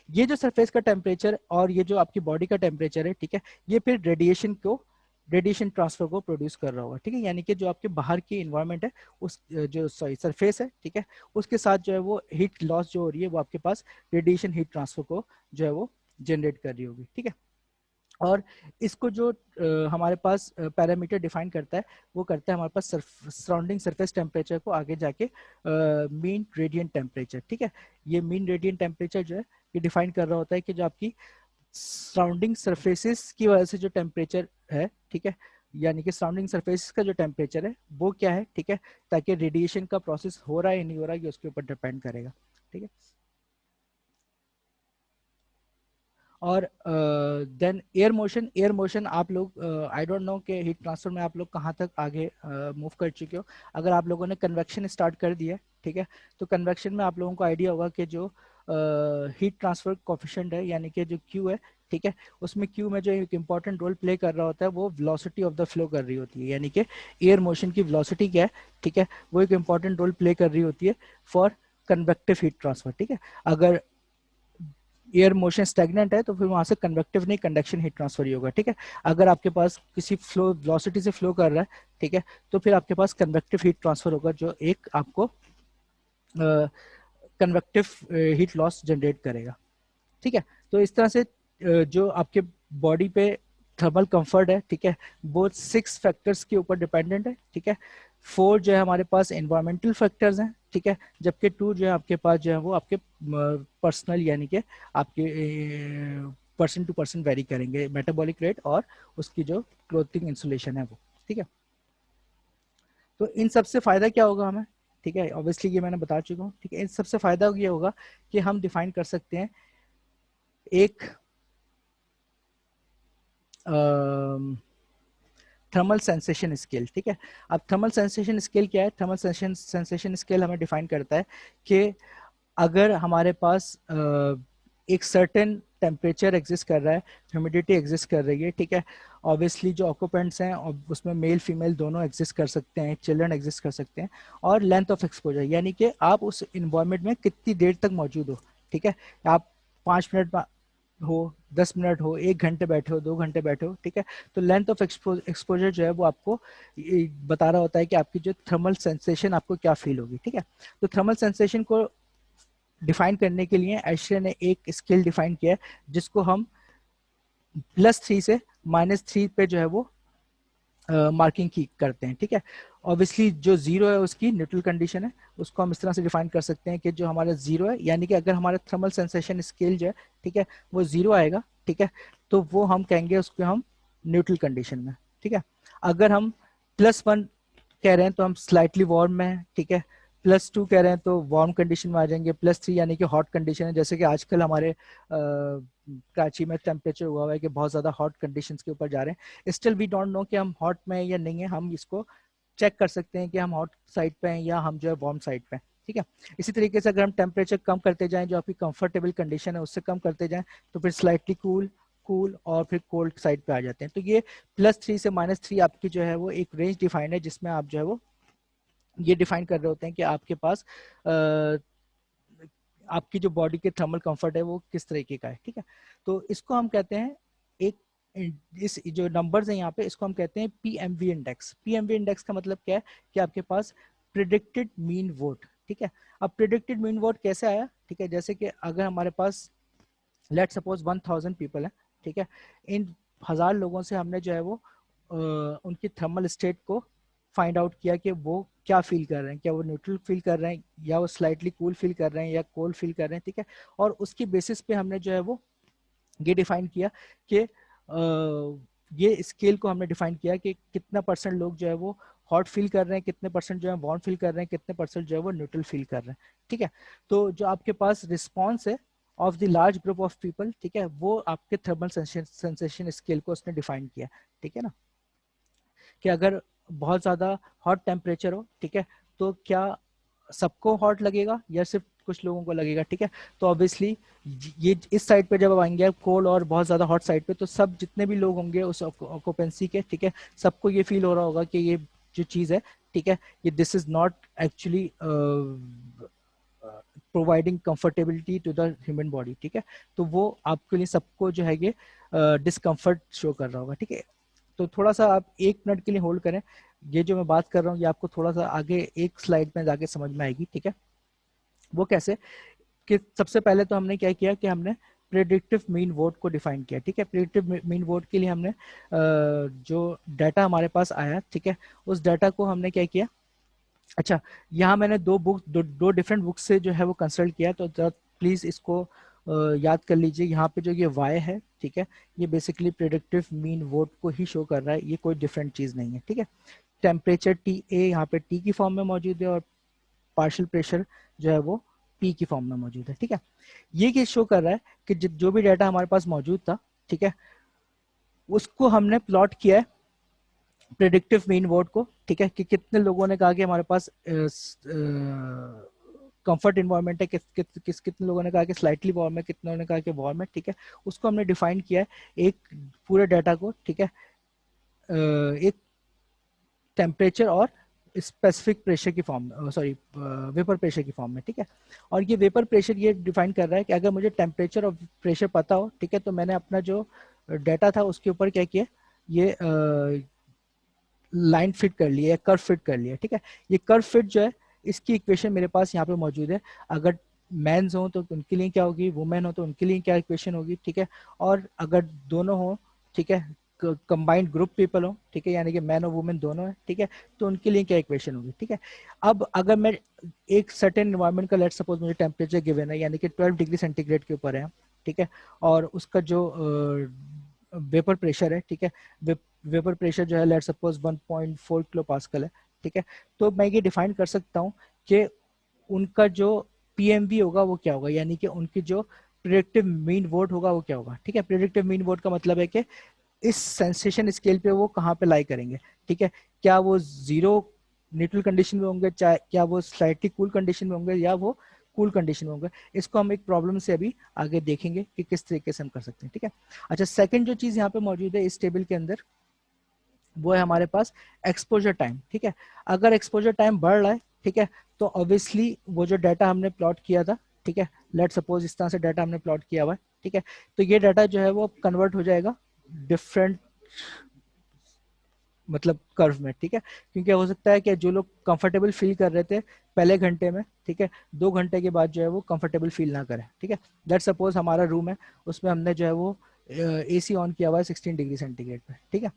ये जो सरफेस का टेम्परेचर और ये जो आपकी बॉडी का टेम्परेचर है, ठीक है, ये फिर रेडिएशन ट्रांसफर को प्रोड्यूस कर रहा होगा, ठीक है, यानी कि जो आपके बाहर की इन्वायरमेंट है उस जो सॉरी सरफेस है, ठीक है, उसके साथ जो है वो हीट लॉस जो हो रही है वो आपके पास रेडिएशन हीट ट्रांसफर को जो है वो जनरेट कर रही होगी, ठीक है। और इसको जो हमारे पास पैरामीटर डिफाइन करता है वो करता है हमारे पास सराउंडिंग सरफेस टेम्परेचर को आगे जाके मीन रेडिएंट टेम्परेचर। ठीक है, ये मीन रेडिएंट टेम्परेचर जो है ये डिफाइन कर रहा होता है कि जो आपकी सराउंडिंग सरफेसेस की वजह से जो टेम्परेचर है, ठीक है, यानी कि सराउंडिंग सरफेस का जो टेम्परेचर है वो क्या है, ठीक है, ताकि रेडिएशन का प्रोसेस हो रहा है या नहीं हो रहा है ये उसके ऊपर डिपेंड करेगा। ठीक है, और देन एयर मोशन आप लोग आई डोंट नो कि हीट ट्रांसफर में आप लोग कहाँ तक आगे मूव कर चुके हो। अगर आप लोगों ने कन्वेक्शन स्टार्ट कर दिया है, ठीक है, तो कन्वेक्शन में आप लोगों को आइडिया होगा कि जो हीट ट्रांसफर कोफिशिएंट है यानी कि जो क्यू है, ठीक है, उसमें क्यू में जो एक इंपॉर्टेंट रोल प्ले कर रहा होता है वो वेलोसिटी ऑफ द फ्लो कर रही होती है, यानी कि एयर मोशन की वेलोसिटी क्या है, ठीक है, वो एक इंपॉर्टेंट रोल प्ले कर रही होती है फॉर कन्वेक्टिव हीट ट्रांसफर। ठीक है, अगर एयर मोशन स्टैग्नेंट है तो फिर वहां से कन्वेक्टिव नहीं कंडक्शन हीट ट्रांसफर ही होगा। ठीक है, अगर आपके पास किसी फ्लो वेलोसिटी से फ्लो कर रहा है, ठीक है, तो फिर आपके पास कन्वेक्टिव हीट ट्रांसफर होगा जो एक आपको कन्वेक्टिव हीट लॉस जनरेट करेगा। ठीक है, तो इस तरह से जो आपके बॉडी पे थर्मल कंफर्ट है, ठीक है, वो 6 फैक्टर्स के ऊपर डिपेंडेंट है। ठीक है, 4 जो है हमारे पास एनवायरमेंटल फैक्टर्स हैं, ठीक है, जबकि 2 जो है आपके पास जो है वो आपके पर्सनल यानी कि आपके पर्सन टू पर्सन वेरी करेंगे, मेटाबॉलिक रेट और उसकी जो क्लोथिंग इंसुलेशन है वो। ठीक है, तो इन सबसे फायदा क्या होगा हमें, ठीक है, ऑब्वियसली ये मैंने बता चुका हूँ। ठीक है, इन सबसे फायदा ये होगा कि हम डिफाइन कर सकते हैं एक थर्मल सेंसेशन स्केल। ठीक है, अब थर्मल सेंसेशन स्केल क्या है, थर्मल सेंसेशन स्केल हमें डिफाइन करता है कि अगर हमारे पास एक सर्टेन टेम्परेचर एग्जिस्ट कर रहा है, ह्यूमिडिटी एग्जिस्ट कर रही है, ठीक है, ऑब्वियसली जो ऑक्यूपेंट्स हैं उसमें मेल फीमेल दोनों एग्जिस्ट कर सकते हैं, चिल्ड्रन एग्जिस्ट कर सकते हैं, और लेंथ ऑफ एक्सपोजर यानी कि आप उस इन्वायरमेंट में कितनी देर तक मौजूद हो। ठीक है, आप 5 मिनट हो, 10 मिनट हो, 1 घंटे बैठे हो, 2 घंटे बैठे हो, ठीक है, तो लेंथ ऑफ एक्सपोजर जो है वो आपको बता रहा होता है कि आपकी जो थर्मल सेंसेशन आपको क्या फील होगी। ठीक है, तो थर्मल सेंसेशन को डिफाइन करने के लिए एशरे ने एक स्केल डिफाइन किया है जिसको हम +3 से -3 पे जो है वो मार्किंग की करते हैं। ठीक है, ऑब्वियसली जो जीरो है उसकी न्यूट्रल कंडीशन है, उसको हम इस तरह से डिफाइन कर सकते हैं कि जो हमारा जीरो है यानी कि अगर हमारा थर्मल सेंसेशन स्केल जो है, ठीक है, वो जीरो आएगा, ठीक है, तो वो हम कहेंगे उसको हम न्यूट्रल कंडीशन में। ठीक है, अगर हम +1 कह रहे हैं तो हम स्लाइटली वार्म में है, ठीक है, +2 कह रहे हैं तो वार्म कंडीशन में आ जाएंगे, +3 यानी कि हॉट कंडीशन है, जैसे कि आजकल हमारे कराची में टेम्परेचर हुआ है कि बहुत ज़्यादा हॉट कंडीशंस के ऊपर जा रहे हैं। स्टिल वी डोंट नो कि हम हॉट में हैं या नहीं है, हम इसको चेक कर सकते हैं कि हम हॉट साइड पे हैं या हम जो है वार्म साइड पे हैं। ठीक है, इसी तरीके से अगर हम टेम्परेचर कम करते जाएं, जो आपकी कंफर्टेबल कंडीशन है उससे कम करते जाएं, तो फिर स्लाइटली कूल, कूल और फिर कोल्ड साइड पे आ जाते हैं। तो ये +3 से -3 आपकी जो है वो एक रेंज डिफाइन है जिसमें आप जो है वो ये डिफाइन कर रहे होते हैं कि आपके पास आपकी जो बॉडी के थर्मल कंफर्ट है वो किस तरीके का है। ठीक है, तो इसको हम कहते हैं एक इस जो नंबर्स हैं यहाँ पे इसको हम कहते हैं पीएमवी इंडेक्स। पीएमवी इंडेक्स का मतलब क्या है कि आपके पास प्रिडिक्टेड मीन वोट। ठीक है, अब प्रिडिक्टेड मीन वोट कैसे आया, ठीक है, जैसे कि अगर हमारे पास लेट सपोज 1000 पीपल है, ठीक है, इन 1000 लोगों से हमने जो है वो उनकी थर्मल स्टेट को फाइंड आउट किया कि वो क्या फील कर रहे हैं, क्या वो न्यूट्रल फील कर रहे हैं या वो स्लाइटली कूल फील कर रहे हैं या कोल्ड फील कर रहे हैं। ठीक है, और उसकी बेसिस पे हमने जो है वो ये डिफाइन किया कि ये स्केल को हमने डिफाइन किया कि कितना परसेंट लोग जो है वो हॉट फील कर रहे हैं, कितने परसेंट जो है वार्म फील कर रहे हैं, कितने परसेंट जो है वो न्यूट्रल फील कर रहे हैं। ठीक है, तो जो आपके पास रिस्पॉन्स है of the large group of people, ठीक है, वो आपके थर्मल सेंसेशन स्केल को उसने डिफाइन किया। ठीक है ना, कि अगर बहुत ज़्यादा हॉट टेम्परेचर हो, ठीक है, तो क्या सबको हॉट लगेगा या सिर्फ कुछ लोगों को लगेगा। ठीक है, तो ऑब्वियसली ये इस साइड पे जब आएंगे कोल्ड और बहुत ज़्यादा हॉट साइड पे, तो सब जितने भी लोग होंगे उस ऑक्यूपेंसी के, ठीक है, सबको ये फील हो रहा होगा कि ये जो चीज़ है, ठीक है, ये this is not actually providing comfortability to the human body. ठीक है, तो वो आपके लिए सबको जो है ये डिस्कम्फर्ट शो कर रहा होगा। ठीक है, तो थोड़ा सा आप 1 मिनट के लिए होल्ड करें, ये जो मैं बात कर रहा हूँ ये आपको थोड़ा सा आगे एक स्लाइड में जाके समझ में आएगी। ठीक है, वो कैसे कि सबसे पहले तो हमने क्या किया कि हमने प्रेडिक्टिव मीन वोट को डिफाइन किया, ठीक है। प्रेडिक्टिव मीन वोट के लिए हमने जो डाटा हमारे पास आया, ठीक है, उस डाटा को हमने क्या किया, अच्छा यहाँ मैंने दो डिफरेंट बुक्स से जो है वो कंसल्ट किया, तो प्लीज़ इसको याद कर लीजिए। यहाँ पे जो ये y है, ठीक है, ये बेसिकली प्रेडिक्टिव मीन वोट को ही शो कर रहा है, ये कोई डिफरेंट चीज़ नहीं है, ठीक है। टेम्परेचर टी ए यहाँ पे टी की फॉर्म में मौजूद है और पार्शियल प्रेशर जो है वो पी की फॉर्म में मौजूद है, ठीक है। ये क्या शो कर रहा है कि जो भी डाटा हमारे पास मौजूद था, ठीक है, उसको हमने प्लॉट किया है प्रेडिक्टिव मीन वोट को, ठीक है, कि कितने लोगों ने कहा कि हमारे पास कंफर्ट इन्वायरमेंट है, कितने लोगों ने कहा कि स्लाइटली वार्म है, कितने लोगों ने कहा कि वार्म है, ठीक है। उसको हमने डिफाइन किया है एक पूरे डाटा को, ठीक है, एक टेम्परेचर और स्पेसिफिक प्रेशर की फॉर्म में, सॉरी वेपर प्रेशर की फॉर्म में, ठीक है। और ये वेपर प्रेशर ये डिफाइन कर रहा है कि अगर मुझे टेम्परेचर और प्रेशर पता हो, ठीक है, तो मैंने अपना जो डाटा था उसके ऊपर क्या किया, ये लाइन फिट कर लिया, कर्व फिट कर लिया, ठीक है। ये कर्व फिट जो है, इसकी इक्वेशन मेरे पास यहाँ पे मौजूद है। अगर मैंस हो तो उनके लिए क्या होगी, वुमेन हो तो उनके लिए क्या इक्वेशन होगी, ठीक है। और अगर दोनों हो, ठीक है, कंबाइंड ग्रुप पीपल हो, ठीक है, यानी कि मैन और वुमेन दोनों है, ठीक है, तो उनके लिए क्या इक्वेशन होगी, ठीक है। अब अगर मैं एक सर्टेन इन्वायरमेंट का लेट सपोज मुझे टेम्परेचर गिवन है, यानी कि 12 डिग्री सेंटीग्रेड के ऊपर है, ठीक है, और उसका जो वेपर प्रेशर है, ठीक है, वेपर प्रेशर जो है लेट सपोज 1.4 किलो पास्कल है, ठीक है, तो मैं ये डिफाइन कर सकता हूँ कि उनका जो पीएमवी होगा वो क्या होगा, यानी कि उनकी जो प्रेडिक्टिव मीन वोट होगा वो क्या होगा, ठीक है। प्रेडिक्टिव मीन वोट का मतलब है कि इस सेंसेशन स्केल पे वो कहाँ पे लाई करेंगे, ठीक है। क्या वो जीरो न्यूट्रल कंडीशन में होंगे, चाहे क्या वो स्लाइटली कूल कंडीशन में होंगे, या वो कूल कंडीशन में होंगे। इसको हम एक प्रॉब्लम से अभी आगे देखेंगे कि किस तरीके से हम कर सकते हैं, ठीक है। अच्छा, सेकंड जो चीज यहाँ पे मौजूद है इस टेबल के अंदर, वो है हमारे पास एक्सपोजर टाइम, ठीक है। अगर एक्सपोजर टाइम बढ़ रहा है, ठीक है, तो ऑब्वियसली वो जो डाटा हमने प्लॉट किया था, ठीक है, लेट सपोज इस तरह से डाटा हमने प्लॉट किया हुआ है, ठीक है, तो ये डाटा जो है वो कन्वर्ट हो जाएगा डिफरेंट मतलब कर्व में, ठीक है। क्योंकि हो सकता है कि जो लोग कंफर्टेबल फील कर रहे थे पहले घंटे में, ठीक है, 2 घंटे के बाद जो है वो कंफर्टेबल फील ना करें, ठीक है। लेट सपोज हमारा रूम है, उसमें हमने जो है वो एसी ऑन किया हुआ है 16 डिग्री सेंटीग्रेड पे, ठीक है।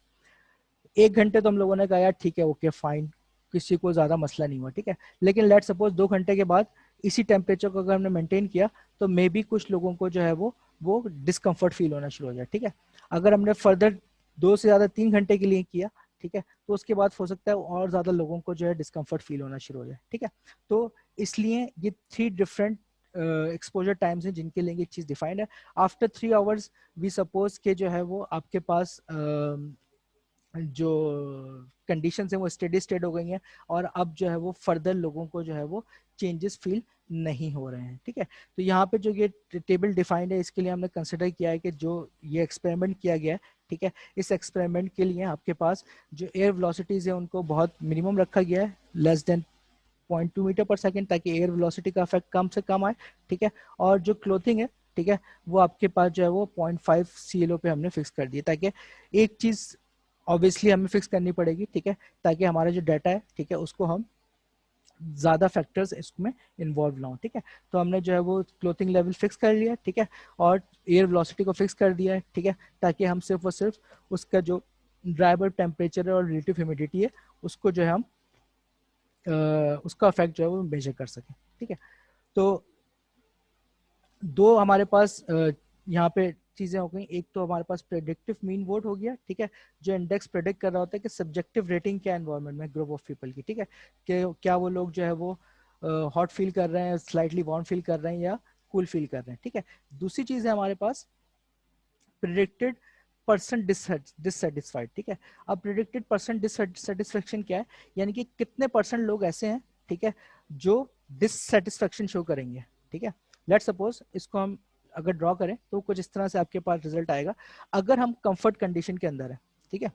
1 घंटे तो हम लोगों ने कहा यार ठीक है, ओके फाइन, किसी को ज्यादा मसला नहीं हुआ, ठीक है। लेकिन लेट सपोज 2 घंटे के बाद इसी टेम्परेचर को अगर हमने मेंटेन किया, तो मे बी कुछ लोगों को जो है वो डिस्कम्फर्ट फील होना शुरू हो जाए, ठीक है। अगर हमने फर्दर 2 से ज्यादा 3 घंटे के लिए किया, ठीक है, तो उसके बाद हो सकता है और ज्यादा लोगों को जो है डिस्कम्फर्ट फील होना शुरू हो जाए, ठीक है। तो इसलिए ये 3 डिफरेंट एक्सपोजर टाइम्स हैं जिनके लिए ये चीज डिफाइंड है। आफ्टर 3 आवर्स वी सपोज के जो है वो आपके पास जो कंडीशन है वो स्टेडी स्टेट हो गई हैं, और अब जो है वो फर्दर लोगों को जो है वो चेंजेस फील नहीं हो रहे हैं, ठीक है। तो यहाँ पे जो ये टेबल डिफाइंड है, इसके लिए हमने कंसिडर किया है कि जो ये एक्सपेरिमेंट किया गया है, ठीक है, इस एक्सपेरिमेंट के लिए आपके पास जो एयर वेलोसिटीज है उनको बहुत मिनिमम रखा गया है, लेस देन 0.2 मीटर पर सेकेंड, ताकि एयर वेलोसिटी का इफेक्ट कम से कम आए, ठीक है। और जो क्लोथिंग है, ठीक है, वो आपके पास जो है वो 0.5 CLO पे हमने फिक्स कर दिया, ताकि एक चीज ऑब्वियसली हमें फिक्स करनी पड़ेगी, ठीक है, ताकि हमारा जो डाटा है, ठीक है, उसको हम ज्यादा फैक्टर्स इसमें इन्वॉल्व ना हो, ठीक है। तो हमने जो है वो क्लोथिंग लेवल फिक्स कर लिया, ठीक है, और एयर वेलोसिटी को फिक्स कर दिया है, ठीक है, ताकि हम सिर्फ और सिर्फ उसका जो ड्राई बल्ब टेम्परेचर है और रिलेटिव ह्यूमिडिटी है उसको जो है हम उसका इफेक्ट जो है वो मेजर कर सकें, ठीक है। तो दो हमारे पास यहाँ पे चीजें हो गई, एक तो हमारे पास प्रेडिक्टिव मीन वोट हो गया, ठीक है, जो इंडेक्स प्रेडिक्ट कर रहा होता है कि सब्जेक्टिव रेटिंग क्या एनवायरनमेंट में ग्रुप ऑफ पीपल की, ठीक है, कि क्या वो लोग जो है वो हॉट फील कर रहे हैं, स्लाइटली वार्म फील कर रहे हैं, या कूल फील कर रहे हैं, ठीक है। दूसरी चीज है हमारे पास प्रिडिक्टेड परसेंट डिससेटिस्फाइड, ठीक है। अब प्रिडिक्टेड परसेंट डिससेटिस्फेक्शन क्या है, यानी कि कितने परसेंट लोग ऐसे हैं, ठीक है, जो डिससेटिस्फेक्शन शो करेंगे, ठीक है। लेट सपोज इसको हम अगर ड्रॉ करें तो कुछ इस तरह से आपके पास रिजल्ट आएगा। अगर हम कंफर्ट कंडीशन के अंदर है, ठीक है,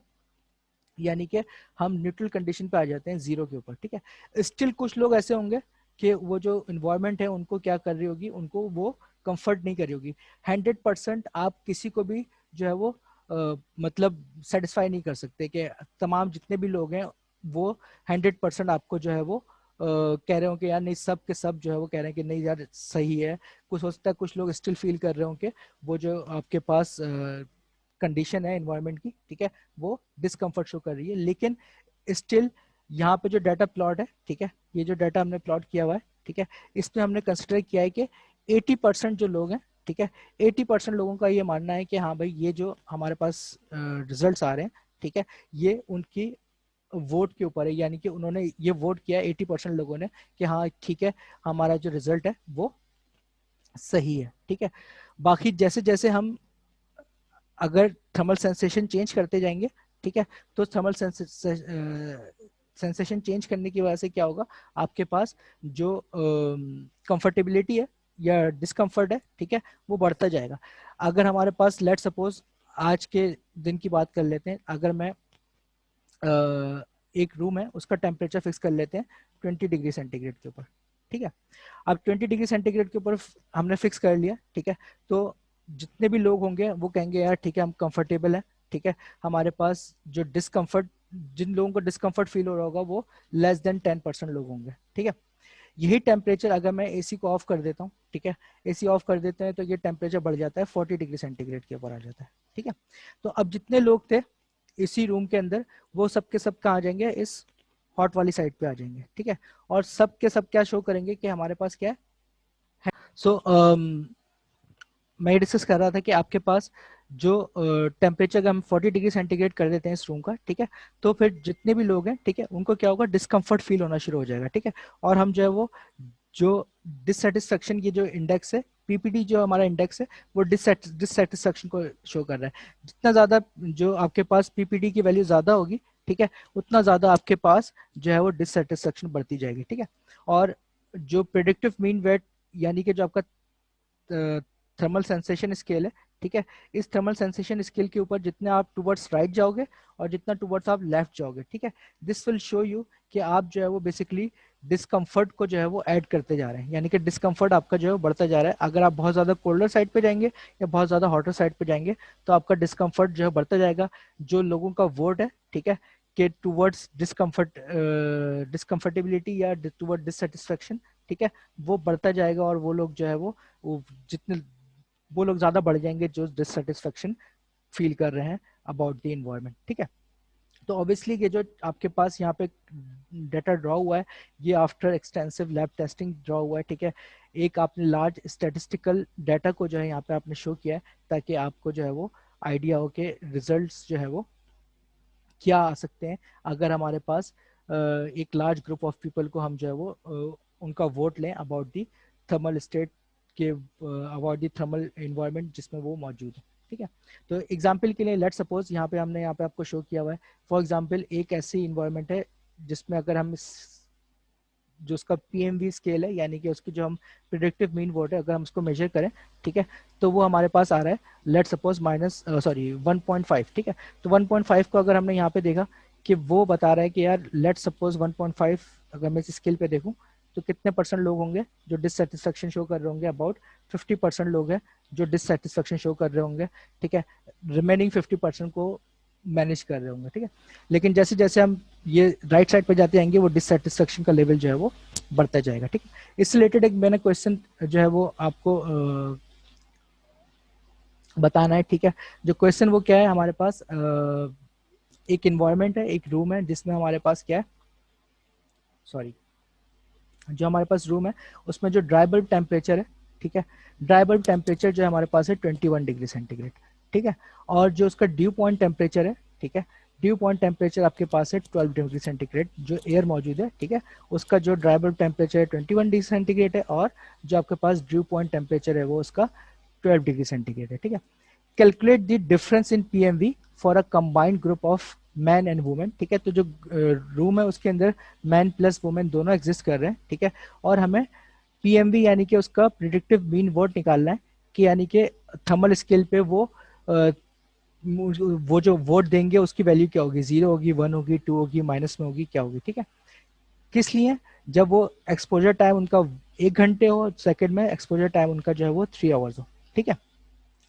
यानी कि हम न्यूट्रल कंडीशन पे आ जाते हैं जीरो के ऊपर, ठीक है, स्टिल कुछ लोग ऐसे होंगे कि वो जो इन्वायरमेंट है उनको क्या कर रही होगी, उनको वो कंफर्ट नहीं कर रही होगी। 100% आप किसी को भी जो है वो मतलब सेटिस्फाई नहीं कर सकते कि तमाम जितने भी लोग हैं वो 100% आपको जो है वो कह रहे हो कि यार नहीं, सब के सब जो है वो कह रहे हैं कि नहीं यार सही है, कुछ हो सकता है कुछ लोग स्टिल फील कर रहे हो कि वो जो आपके पास कंडीशन है इन्वायरमेंट की, ठीक है, वो डिस्कम्फर्ट शो कर रही है। लेकिन स्टिल यहाँ पे जो डाटा प्लॉट है, ठीक है, ये जो डाटा हमने प्लॉट किया हुआ है, ठीक है, इसमें हमने कंसिडर किया है कि 80% जो लोग हैं, ठीक है, 80% लोगों का ये मानना है कि हाँ भाई ये जो हमारे पास रिजल्ट्स आ रहे हैं, ठीक है, ये उनकी वोट के ऊपर है, यानी कि उन्होंने ये वोट किया 80% लोगों ने कि हाँ ठीक है, हमारा जो रिजल्ट है वो सही है, ठीक है। बाकी जैसे जैसे हम अगर थर्मल सेंसेशन चेंज करते जाएंगे, ठीक है, तो थर्मल सेंसेशन चेंज करने की वजह से क्या होगा, आपके पास जो कंफर्टेबिलिटी है या डिस्कम्फर्ट है, ठीक है, वो बढ़ता जाएगा। अगर हमारे पास लेट सपोज आज के दिन की बात कर लेते हैं, अगर मैं एक रूम है उसका टेम्परेचर फिक्स कर लेते हैं 20 डिग्री सेंटीग्रेड के ऊपर, ठीक है। अब 20 डिग्री सेंटीग्रेड के ऊपर हमने फिक्स कर लिया, ठीक है, तो जितने भी लोग होंगे वो कहेंगे यार ठीक है हम कंफर्टेबल है, ठीक है, हमारे पास जो डिस्कम्फर्ट, जिन लोगों को डिस्कम्फर्ट फील हो रहा होगा वो लेस देन 10% लोग होंगे, ठीक है। यही टेम्परेचर अगर मैं एसी को ऑफ कर देता हूँ, ठीक है, एसी ऑफ कर देते हैं तो ये टेम्परेचर बढ़ जाता है 40 डिग्री सेंटीग्रेड के ऊपर आ जाता है, ठीक है। तो अब जितने लोग थे इसी रूम के अंदर, वो सब के सब कहाँ आ जाएंगे, इस हॉट वाली साइड पे आ जाएंगे, ठीक है। और सब के सब क्या शो करेंगे कि हमारे पास क्या है। सो मैं ये डिस्कस कर रहा था कि आपके पास जो टेम्परेचर अगर हम 40 डिग्री सेंटीग्रेड कर देते हैं इस रूम का, ठीक है, तो फिर जितने भी लोग हैं, ठीक है, उनको क्या होगा, डिस्कम्फर्ट फील होना शुरू हो जाएगा, ठीक है। और हम जो है वो जो डिससेटिस्फेक्शन की जो इंडेक्स है, पीपीडी जो हमारा इंडेक्स है, वो डिससेटिस्फेक्शन को शो कर रहा है। जितना ज्यादा जो आपके पास पीपीडी की वैल्यू ज्यादा होगी, ठीक है, उतना ज्यादा आपके पास जो है वो डिससेटिस्फेक्शन बढ़ती जाएगी, ठीक है। और जो प्रिडिक्टिव मीन वेट, यानी कि जो आपका थर्मल सेंसेशन स्केल है, ठीक है, इस थर्मल सेंसेशन स्केल के ऊपर जितने आप टुवर्ड्स राइट जाओगे और जितना टुवर्ड्स आप लेफ्ट जाओगे, ठीक है, दिस विल शो यू कि आप जो है वो बेसिकली डिस्कम्फर्ट को जो है वो ऐड करते जा रहे हैं, यानी कि डिस्कम्फर्ट आपका जो है बढ़ता जा रहा है। अगर आप बहुत ज़्यादा कोल्डर साइड पे जाएंगे या बहुत ज़्यादा हॉटर साइड पे जाएंगे तो आपका डिस्कम्फर्ट जो है बढ़ता जाएगा। जो लोगों का वोट है, ठीक है, कि टुवर्ड्स डिस्कम्फर्ट, डिस्कम्फर्टेबिलिटी या टुवर्ड डिससेटिस्फेक्शन, ठीक है, वो बढ़ता जाएगा और वो लोग जो है वो जितने वो लोग ज्यादा बढ़ जाएंगे जो डिससेटिस्फेक्शन फील कर रहे हैं अबाउट द इन्वायरमेंट, ठीक है। तो ऑब्वियसली ये जो आपके पास यहाँ पे डाटा ड्रॉ हुआ है, ये after extensive lab testing draw हुआ है, ठीक है। एक आपने लार्ज स्टैटिस्टिकल डाटा को जो है यहाँ पे आपने शो किया है ताकि आपको जो है वो आइडिया हो कि रिजल्ट्स जो है वो क्या आ सकते हैं अगर हमारे पास एक लार्ज ग्रुप ऑफ पीपल को हम जो है वो उनका वोट लें अबाउट दी थर्मल स्टेट के, अबाउट दी थर्मल इन्वायरमेंट जिसमें वो मौजूद है, ठीक है। तो एग्जाम्पल के लिए लेट सपोज यहाँ पे हमने यहाँ पे आपको शो किया हुआ है, फॉर एग्जाम्पल एक ऐसी इन्वायरमेंट है जिसमें अगर हम जो उसका पीएमवी स्केल है, यानी कि उसकी जो हम प्रिडिक्टिव मीन वोट है, अगर हम उसको मेजर करें, ठीक है, तो वो हमारे पास आ रहा है लेट सपोज माइनस 1.5, ठीक है। तो 1.5 को अगर हमने यहाँ पे देखा कि वो बता रहा है कि यार लेट सपोज 1.5 अगर मैं इस स्केल पे देखूँ तो कितने परसेंट लोग होंगे जो डिससेटिस्फेक्शन शो कर रहे होंगे, अबाउट 50% लोग हैं जो डिससेटिस्फेक्शन शो कर रहे होंगे, ठीक है। रिमेनिंग 50% को मैनेज कर रहे होंगे, ठीक है। लेकिन जैसे जैसे हम ये राइट साइड पे जाते जाएंगे वो डिससेटिस्फेक्शन का लेवल जो है वो बढ़ता जाएगा, ठीक है। इससे रिलेटेड एक मैंने क्वेश्चन जो है वो आपको बताना है, ठीक है। जो क्वेश्चन वो क्या है, हमारे पास एक इन्वायरमेंट है, एक रूम है जिसमें हमारे पास क्या है, सॉरी, जो हमारे पास रूम है उसमें जो ड्राई बल्ब टेम्परेचर है, ठीक है, ड्राई बल्ब टेम्परेचर जो हमारे पास है 21 डिग्री सेंटीग्रेड, ठीक है। और जो उसका ड्यू पॉइंट टेम्परेचर है, ठीक है, ड्यू पॉइंट टेम्परेचर आपके पास है 12 डिग्री सेंटीग्रेड, जो एयर मौजूद है, ठीक है, उसका जो ड्राई बल्ब टेम्परेचर है 21 डिग्री सेंटीग्रेड है, और जो आपके पास ड्यू पॉइंट टेम्परेचर है वो उसका 12 डिग्री सेंटीग्रेड है, ठीक है। Calculate the difference in PMV for a combined group of man and women, ठीक है। तो जो रूम है उसके अंदर मैन प्लस वुमेन दोनों एग्जिस्ट कर रहे हैं, ठीक है। और हमें पीएमवी यानी कि उसका प्रिडिक्टिव मीन वोट निकालना है कि यानी कि थर्मल स्केल पे वो जो वोट देंगे उसकी वैल्यू क्या होगी, 0 होगी, 1 होगी, 2 होगी, माइनस में होगी, क्या होगी, ठीक है। किस लिए, जब वो एक्सपोजर टाइम उनका 1 घंटे हो, सेकेंड में एक्सपोजर टाइम उनका जो है वो 3 आवर्स हो, ठीक है।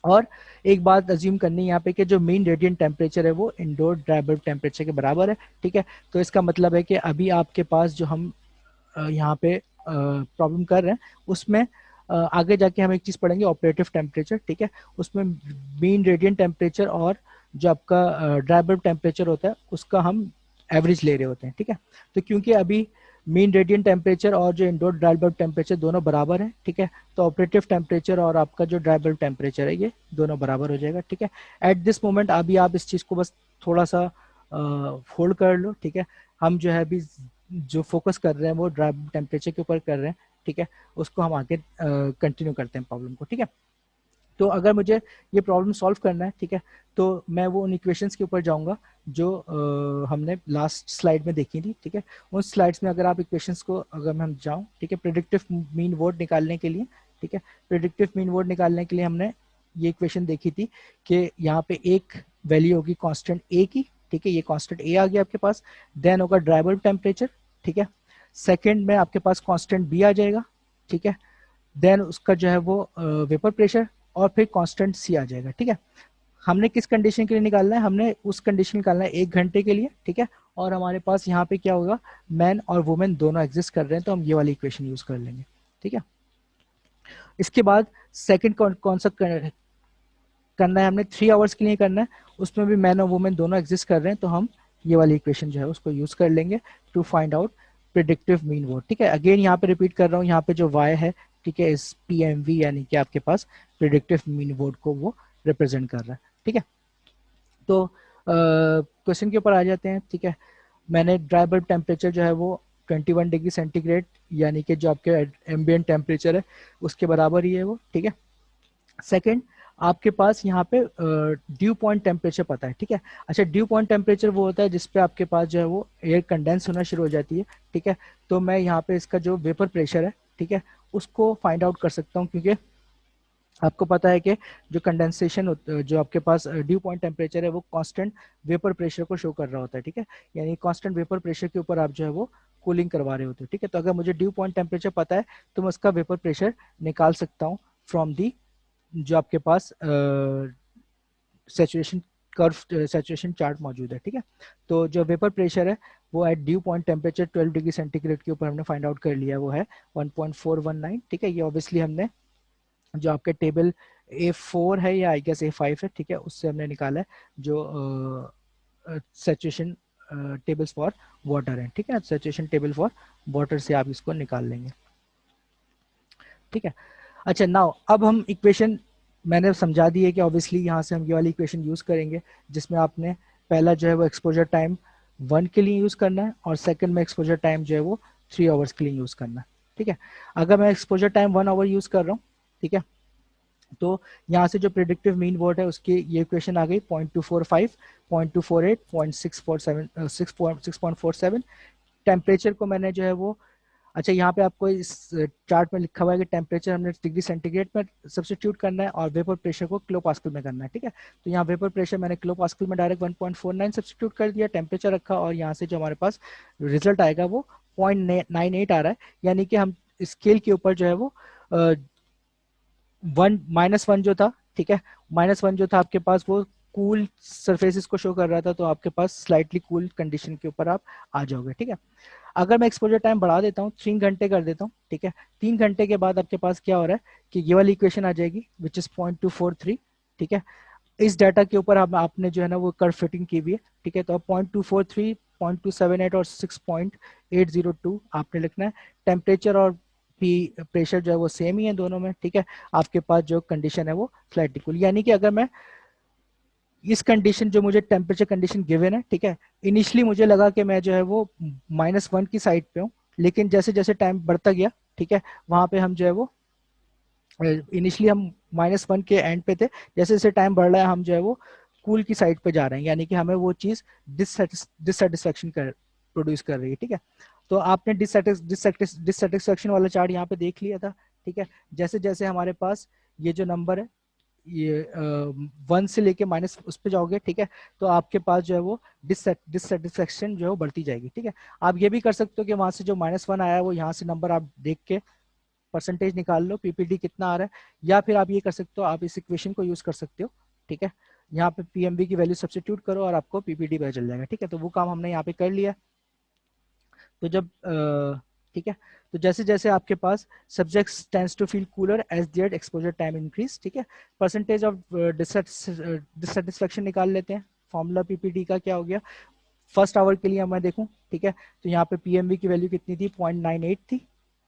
और एक बात अज्यूम करनी है यहाँ पे कि जो मीन रेडिएंट टेम्परेचर है वो इंडोर ड्राई बल्ब टेम्परेचर के बराबर है, ठीक है। तो इसका मतलब है कि अभी आपके पास जो हम यहाँ पे प्रॉब्लम कर रहे हैं, उसमें आगे जाके हम एक चीज़ पढ़ेंगे, ऑपरेटिव टेम्परेचर, ठीक है। उसमें मीन रेडियंट टेम्परेचर और जो आपका ड्राई बल्ब टेम्परेचर होता है उसका हम एवरेज ले रहे होते हैं, ठीक है। तो क्योंकि अभी मीन रेडियंट टेम्परेचर और जो इंडोर ड्राई बल्ब टेम्परेचर दोनों बराबर है, ठीक है, तो ऑपरेटिव टेम्परेचर और आपका जो ड्राई बल्ब टेम्परेचर है ये दोनों बराबर हो जाएगा, ठीक है। एट दिस मोमेंट अभी आप इस चीज़ को बस थोड़ा सा होल्ड कर लो, ठीक है। हम जो है अभी जो फोकस कर रहे हैं वो ड्राई टेम्परेचर के ऊपर कर रहे हैं, ठीक है। उसको हम आगे कंटिन्यू करते हैं प्रॉब्लम को, ठीक है। तो अगर मुझे ये प्रॉब्लम सॉल्व करना है, ठीक है, तो मैं वो उन इक्वेशंस के ऊपर जाऊंगा जो हमने लास्ट स्लाइड में देखी थी, ठीक है। उन स्लाइड्स में अगर आप इक्वेशंस को अगर मैं जाऊं, ठीक है, प्रेडिक्टिव मीन वोट निकालने के लिए, ठीक है, प्रेडिक्टिव मीन वोट निकालने के लिए हमने ये इक्वेशन देखी थी कि यहाँ पे एक वैल्यू होगी कांस्टेंट ए की, ठीक है, ये कांस्टेंट ए आ गया आपके पास, देन होगा ड्राई बल्ब टेम्परेचर, ठीक है, सेकेंड में आपके पास कांस्टेंट बी आ जाएगा, ठीक है, देन उसका जो है वो वेपर प्रेशर और फिर कांस्टेंट सी आ जाएगा, ठीक है। हमने किस कंडीशन के लिए निकालना है, हमने उस कंडीशन निकालना है 1 घंटे के लिए, ठीक है। और हमारे पास यहाँ पे क्या होगा, मैन और वुमेन दोनों एग्जिस्ट कर रहे हैं, तो हम ये वाली इक्वेशन यूज कर लेंगे, ठीक है। इसके बाद सेकंड कौन सा करना है, हमने 3 आवर्स के लिए करना है, उसमें भी मैन और वुमेन दोनों एग्जिस्ट कर रहे हैं, तो हम ये वाली इक्वेशन जो है उसको यूज कर लेंगे to find out predictive mean vote, ठीक है। अगेन यहाँ पे रिपीट कर रहा हूँ, यहाँ पे जो y है, ठीक है, इस PMV यानी कि आपके पास प्रिडिक्टिव मीन वोट को वो रिप्रेजेंट कर रहा है, ठीक है। तो क्वेश्चन के ऊपर आ जाते हैं, ठीक है। मैंने ड्राई बल्ब टेम्परेचर जो है वो 21 डिग्री सेंटीग्रेड यानी कि जो आपके एम्बियंट टेम्परेचर है उसके बराबर ही है वो, ठीक है। सेकंड, आपके पास यहाँ पे ड्यू पॉइंट टेम्परेचर पता है, ठीक है। अच्छा, ड्यू पॉइंट टेम्परेचर वो होता है जिसपे आपके पास जो है वो एयर कंडेंस होना शुरू हो जाती है, ठीक है। तो मैं यहाँ पे इसका जो वेपर प्रेशर है, ठीक है, उसको फाइंड आउट कर सकता हूँ, क्योंकि आपको पता है कि जो कंडेंसेशन जो आपके पास ड्यू पॉइंट टेम्परेचर है वो कांस्टेंट वेपर प्रेशर को शो कर रहा होता है, ठीक है। यानी कांस्टेंट वेपर प्रेशर के ऊपर आप जो है वो कूलिंग करवा रहे होते हो, ठीक है। तो अगर मुझे ड्यू पॉइंट टेम्परेचर पता है तो मैं उसका वेपर प्रेशर निकाल सकता हूँ फ्रॉम दी जो आपके पास सेचुरेशन कर्व सेचुरेशन चार्ट मौजूद है, ठीक है। तो जो वेपर प्रेशर है वो at dew point temperature 12 degree centigrade के ऊपर हमने फाइंड आउट कर लिया, वो है 1.419, ठीक है। ये ऑब्वियसली हमने जो आपके टेबल A4 है या आई गेस A5 है, ठीक है, उससे हमने निकाला है जो सेचुरेशन टेबल्स फॉर वाटर है, ठीक है। सेचुरेशन टेबल फॉर वाटर से आप इसको निकाल लेंगे, ठीक है। अच्छा, नाउ अब हम इक्वेशन मैंने समझा दी है कि ऑब्वियसली यहाँ से हम ये वाली इक्वेशन यूज करेंगे जिसमें आपने पहला जो है वो एक्सपोजर टाइम 1 के लिए यूज करना है और सेकंड में एक्सपोजर टाइम जो है वो 3 आवर्स के लिए यूज करना है, ठीक है। अगर मैं एक्सपोजर टाइम 1 आवर यूज कर रहा हूँ, ठीक है, तो यहाँ से जो प्रिडिक्टिव मीन वोट है उसकी ये इक्वेशन आ गई 0.245, 0.248, 0.647, 6.47। टेम्परेचर को मैंने जो है वो, अच्छा यहाँ पे आपको इस चार्ट में लिखा हुआ है कि टेम्परेचर हमने डिग्री सेंटीग्रेड में सब्स्टिट्यूट करना है और वेपर प्रेशर को किलो पास्कल में करना है, ठीक है। तो यहाँ वेपर प्रेशर मैंने किलो पास्कल में डायरेक्ट 1.49 सब्स्टिट्यूट कर दिया, टेम्परेचर रखा और यहाँ से जो हमारे पास रिजल्ट आएगा वो 0.98 आ रहा है, यानी कि हम स्केल के ऊपर जो है वो -1 जो था, ठीक है, -1 जो था आपके पास वो कूल सरफेसेस को शो कर रहा था, तो आपके पास स्लाइटली कूल कंडीशन के ऊपर आप आ जाओगे, ठीक है। अगर मैं एक्सपोजर टाइम बढ़ा देता हूँ 3 घंटे कर देता हूँ, ठीक है, 3 घंटे के बाद आपके पास क्या हो रहा है कि ये वाली इक्वेशन आ जाएगी विच इज 0.243, ठीक है। इस डाटा के ऊपर आपने जो है ना वो कर्व फिटिंग की हुई है, ठीक है। तो अब 0.243, 0.278 और 6.802 आपने लिखना है। टेम्परेचर और प्रेशर जो है वो सेम ही है दोनों में, ठीक है। आपके पास जो कंडीशन है वो स्लाइटली कूल, यानी कि अगर मैं इस कंडीशन जो मुझे टेम्परेचर कंडीशन गिवन है, ठीक है, इनिशियली मुझे लगा कि मैं जो है वो -1 की साइड पे हूँ, लेकिन जैसे जैसे टाइम बढ़ता गया, ठीक है, वहां पे हम जो है वो इनिशियली हम -1 के एंड पे थे, जैसे जैसे टाइम बढ़ रहा है हम जो है वो कूल की साइड पे जा रहे हैं, यानी कि हमें वो चीज डिससेटिस्फेक्शन कर प्रोड्यूस कर रही है, ठीक है। तो आपने डिससेटिस्फेक्शन वाला चार्ट यहाँ पे देख लिया था, ठीक है। जैसे जैसे हमारे पास ये जो नंबर है ये 1 से लेके माइनस उस पे जाओगे, ठीक है, तो आपके पास जो है वो डिससेटिस्फेक्शन जो है वो बढ़ती जाएगी, ठीक है। आप ये भी कर सकते हो कि वहां से जो -1 आया है वो यहाँ से नंबर आप देख के परसेंटेज निकाल लो, पीपीडी कितना आ रहा है, या फिर आप ये कर सकते हो, आप इस इक्वेशन को यूज कर सकते हो, ठीक है। यहाँ पे पीएमवी की वैल्यू सब्स्टिट्यूट करो और आपको पीपीडी पता चल जाएगा, ठीक है। तो वो काम हमने यहाँ पे कर लिया। तो जब ठीक है। तो जैसे जैसे आपके पास subjects tends to feel cooler as their exposure time increase, ठीक है। परसेंटेज ऑफ डिससेटिस्फेक्शन निकाल लेते हैं। फॉर्मूला पीपीटी का क्या हो गया, फर्स्ट आवर के लिए मैं देखूं, ठीक है, तो यहाँ पे पीएमवी की वैल्यू कितनी थी, 0.98 थी,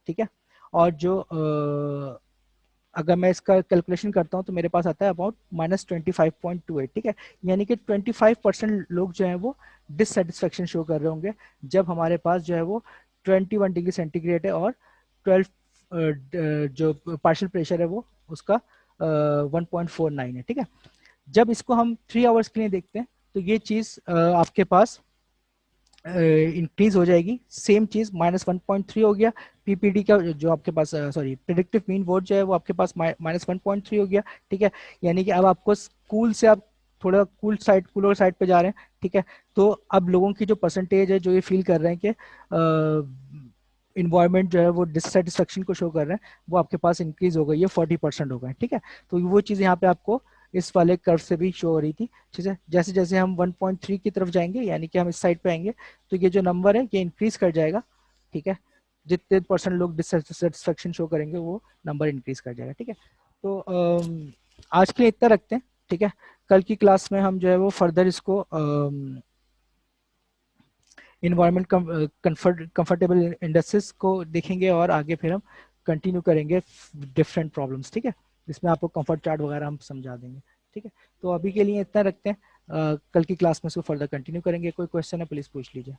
ठीक है। और जो अगर मैं इसका कैलकुलेशन करता हूँ तो मेरे पास आता है अबाउट -25.28, ठीक है। यानी कि 25% लोग जो है वो डिससेटिस्फेक्शन शो कर रहे होंगे जब हमारे पास जो है वो 21 डिग्री सेंटीग्रेड है और 12 जो पार्शियल प्रेशर है वो उसका 1.49 है, ठीक है। जब इसको हम 3 आवर्स के लिए देखते हैं तो ये चीज़ आपके पास इंक्रीज हो जाएगी, सेम चीज -1.3 हो गया। पीपीडी का जो आपके पास सॉरी प्रिडिक्टिव मीन वोट जो है वो आपके पास -1.3 हो गया, ठीक है। यानी कि अब आपको स्कूल से आप थोड़ा कूलर साइड पे जा रहे हैं, ठीक है। तो अब लोगों की जो परसेंटेज है जो ये फील कर रहे हैं कि इन्वायरमेंट जो है वो डिससेटिस्फेक्शन को शो कर रहे हैं, वो आपके पास इंक्रीज हो गई है, 40% हो गए, ठीक है। तो वो चीज़ यहाँ पे आपको इस वाले कर्व से भी शो हो रही थी, ठीक है। जैसे जैसे हम 1.3 की तरफ जाएंगे यानी कि हम इस साइड पे आएंगे तो ये जो नंबर है ये इंक्रीज कर जाएगा, ठीक है। जितने परसेंट लोग डिससेटिस्फेक्शन शो करेंगे वो नंबर इंक्रीज कर जाएगा, ठीक है। तो आज के लिए इतना रखते हैं, ठीक है। कल की क्लास में हम जो है वो फर्दर इसको इन्वायरमेंट कंफर्टेबल इंडस्ट्रीज को देखेंगे और आगे फिर हम कंटिन्यू करेंगे डिफरेंट प्रॉब्लम्स, ठीक है। जिसमें आपको कंफर्ट चार्ट वगैरह हम समझा देंगे, ठीक है। तो अभी के लिए इतना रखते हैं, कल की क्लास में इसको फर्दर कंटिन्यू करेंगे। कोई क्वेश्चन है प्लीज़ पूछ लीजिए।